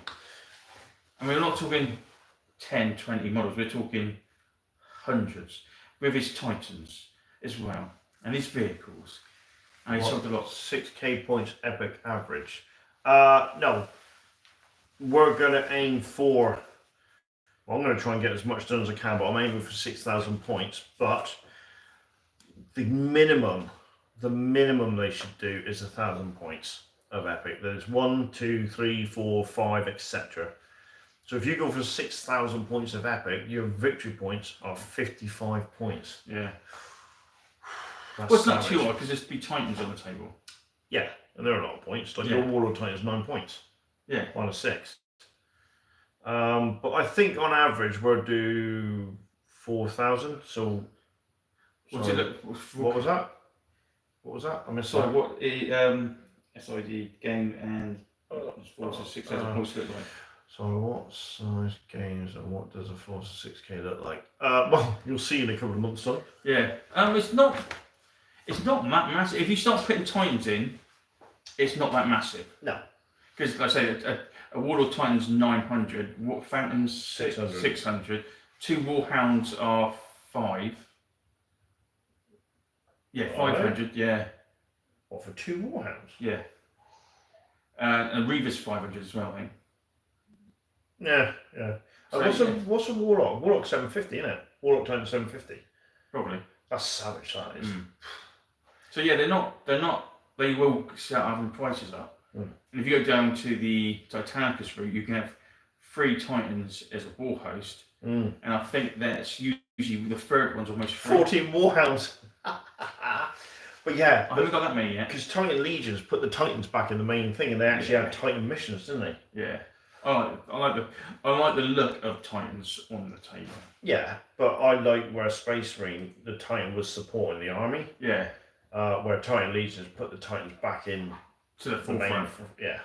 And we're not talking 10, 20 models. We're talking hundreds. With his Titans as well. And his vehicles. And he sold a lot. 6k points epic average. No. We're going to aim for, well, I'm going to try and get as much done as I can, but I'm aiming for 6,000 points. But the minimum they should do is 1,000 points of epic. There's 1, 2, 3, 4, 5, etc. So if you go for 6,000 points of epic, your victory points are 55 points. Yeah. That's Well, it's not savage. too hard because there's be Titans on the table. Yeah, and there are a lot of points. Like Yeah. your Warlord Titan's 9 points. Yeah. Minus 6. But I think on average we'll do 4,000. So What's sorry, it look? what was that? What was that? I missed So that. what? SID game and forces 6,000 points look like. So what size games and what does a Force 6K look like? Well, you'll see in a couple of months' time. Yeah. It's not that massive. If you start putting Titans in, it's not that massive. No. Because like I say, a Warlord Titan's 900. What Phantom's 600. 600. 2 Warhounds are 5. Yeah, 500. Yeah. What, for 2 Warhounds? Yeah. And Reaver's 500 as well, I think. Yeah. So, what's a Warlock? Warlock 750, isn't it? Warlock Titan 750. Probably. That's savage, that is. So yeah, they're not. They will start having prices up. And if you go down to the Titanicus route, you can have 3 Titans as a war host, and I think that's usually the third one's almost free. 14 Warhounds. But yeah, I haven't got that many yet. because Titan Legions put the Titans back in the main thing, and they actually have Titan missions, didn't they? Yeah. I like the look of Titans on the table. Yeah, but I like where Space Marine, the Titan was supporting the army. Yeah. Where Titan Legions put the Titans back in To the forefront. Yeah.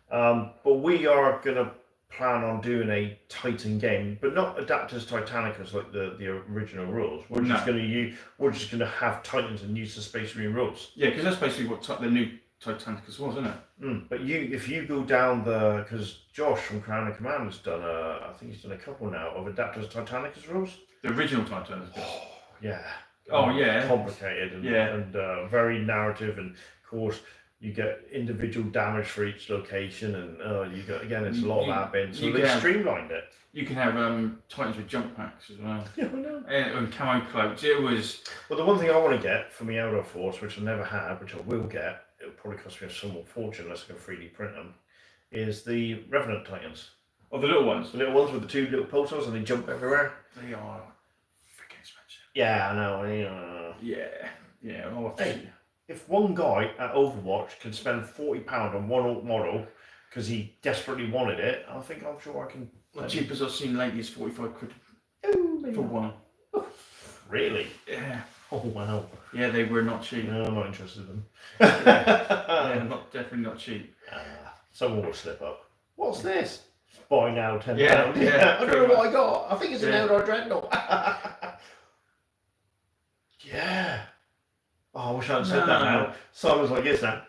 But we are gonna plan on doing a Titan game, but not Adapters Titanicus like the original rules. We're just gonna have Titans and use the Space Marine rules. Yeah, because that's basically what the new Titanicus was, isn't it? But if you go down because Josh from Crown and Command has done I think he's done a couple now of Adapters Titanicus rules. The original Titanicus. Yeah. Oh yeah. Complicated and very narrative, and of course you get individual damage for each location, and you got it's a lot of admin. So they streamlined it. You can have Titans with jump packs as well. Yeah, I know. And camo cloaks. It was. Well, the one thing I want to get for my Outer Force, which I never had, which I will get, it'll probably cost me a somewhat fortune unless I can 3D print them, is the Revenant Titans. Oh, the little ones. The little ones with the 2 little pulsars and they jump everywhere. They are freaking expensive. Yeah, I know. Yeah. Oh, hey, if one guy at Overwatch can spend £40 on one alt model because he desperately wanted it, I'm sure I can. The cheapest I've seen lately is 45 quid for one. Really? Yeah. Oh wow. Yeah, they were not cheap. No, I'm not interested in them. Yeah, definitely not cheap. Someone will slip up. What's this? Buy now, £10. Yeah, I don't know what I got. I think it's an Eldar Dreadnought. Yeah. Oh, I wish I hadn't said that now. Simon's like this now.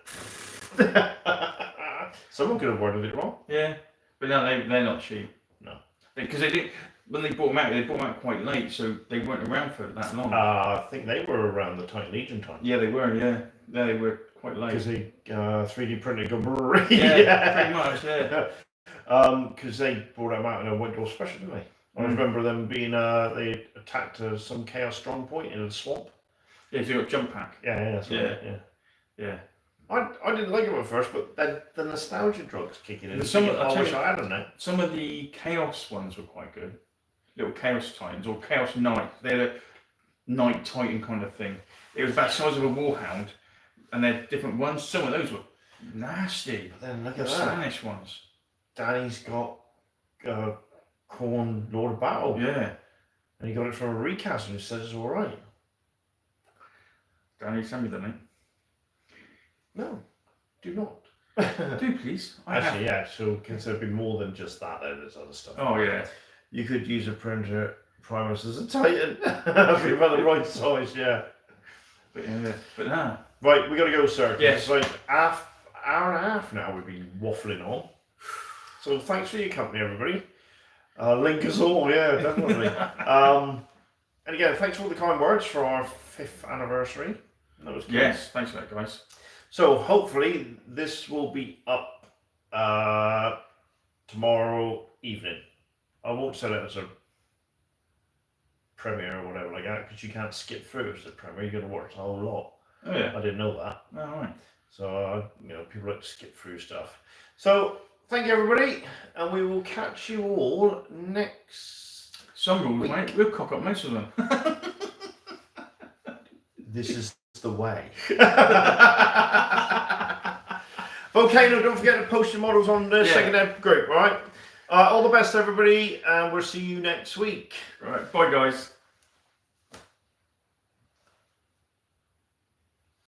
Someone could have worded it wrong. Yeah, but no, they're not cheap. No. Because they did when they brought them out quite late, so they weren't around for that long. I think they were around the Titan Legion time. Yeah, they were. Yeah, they were quite late. Because they 3D printed go. Yeah, pretty much. Yeah. Because they brought them out in a Winter War special, didn't they? I remember them being they attacked some Chaos Strong Point in a swamp. Yeah, so you got jump pack. Yeah, that's right. Yeah. I didn't like them at first, but then the nostalgia drugs kicking in. I wish I had them now. Some of the Chaos ones were quite good. Little Chaos Titans or Chaos Knights. They're a Knight Titan kind of thing. It was about the size of a Warhound, and they're different ones. Some of those were nasty. But then look the at that. Spanish ones. Danny's got Khorne Lord of Battle. Yeah. And he got it from a recast and he says it's alright. Danny, send me the link. No, do not. Do please. Actually, yeah, so consider it more than just that, though, there's other stuff. Oh, yeah. You could use a printer Primus as a Titan. If you're about the right size, yeah. But nah. Right, we got to go, sir. Yes. It's like hour and a half now we've been waffling on. So thanks for your company, everybody. Link us all, yeah, definitely. And again, thanks for all the kind words for our 5th anniversary. That was good. Yes, thanks for that, guys. So hopefully this will be up tomorrow evening. I won't set it as a Premiere or whatever like that, because you can't skip through as a Premiere. You got to watch the whole lot. Oh yeah. I didn't know that. Oh, right. So you know, people like to skip through stuff. So thank you everybody, and we will catch you all next. Some rules, week. mate. We'll cock up most of them. This is the way. Volcano, don't forget to post your models on the second ed group, right? All the best, everybody, and we'll see you next week. Right, bye, guys.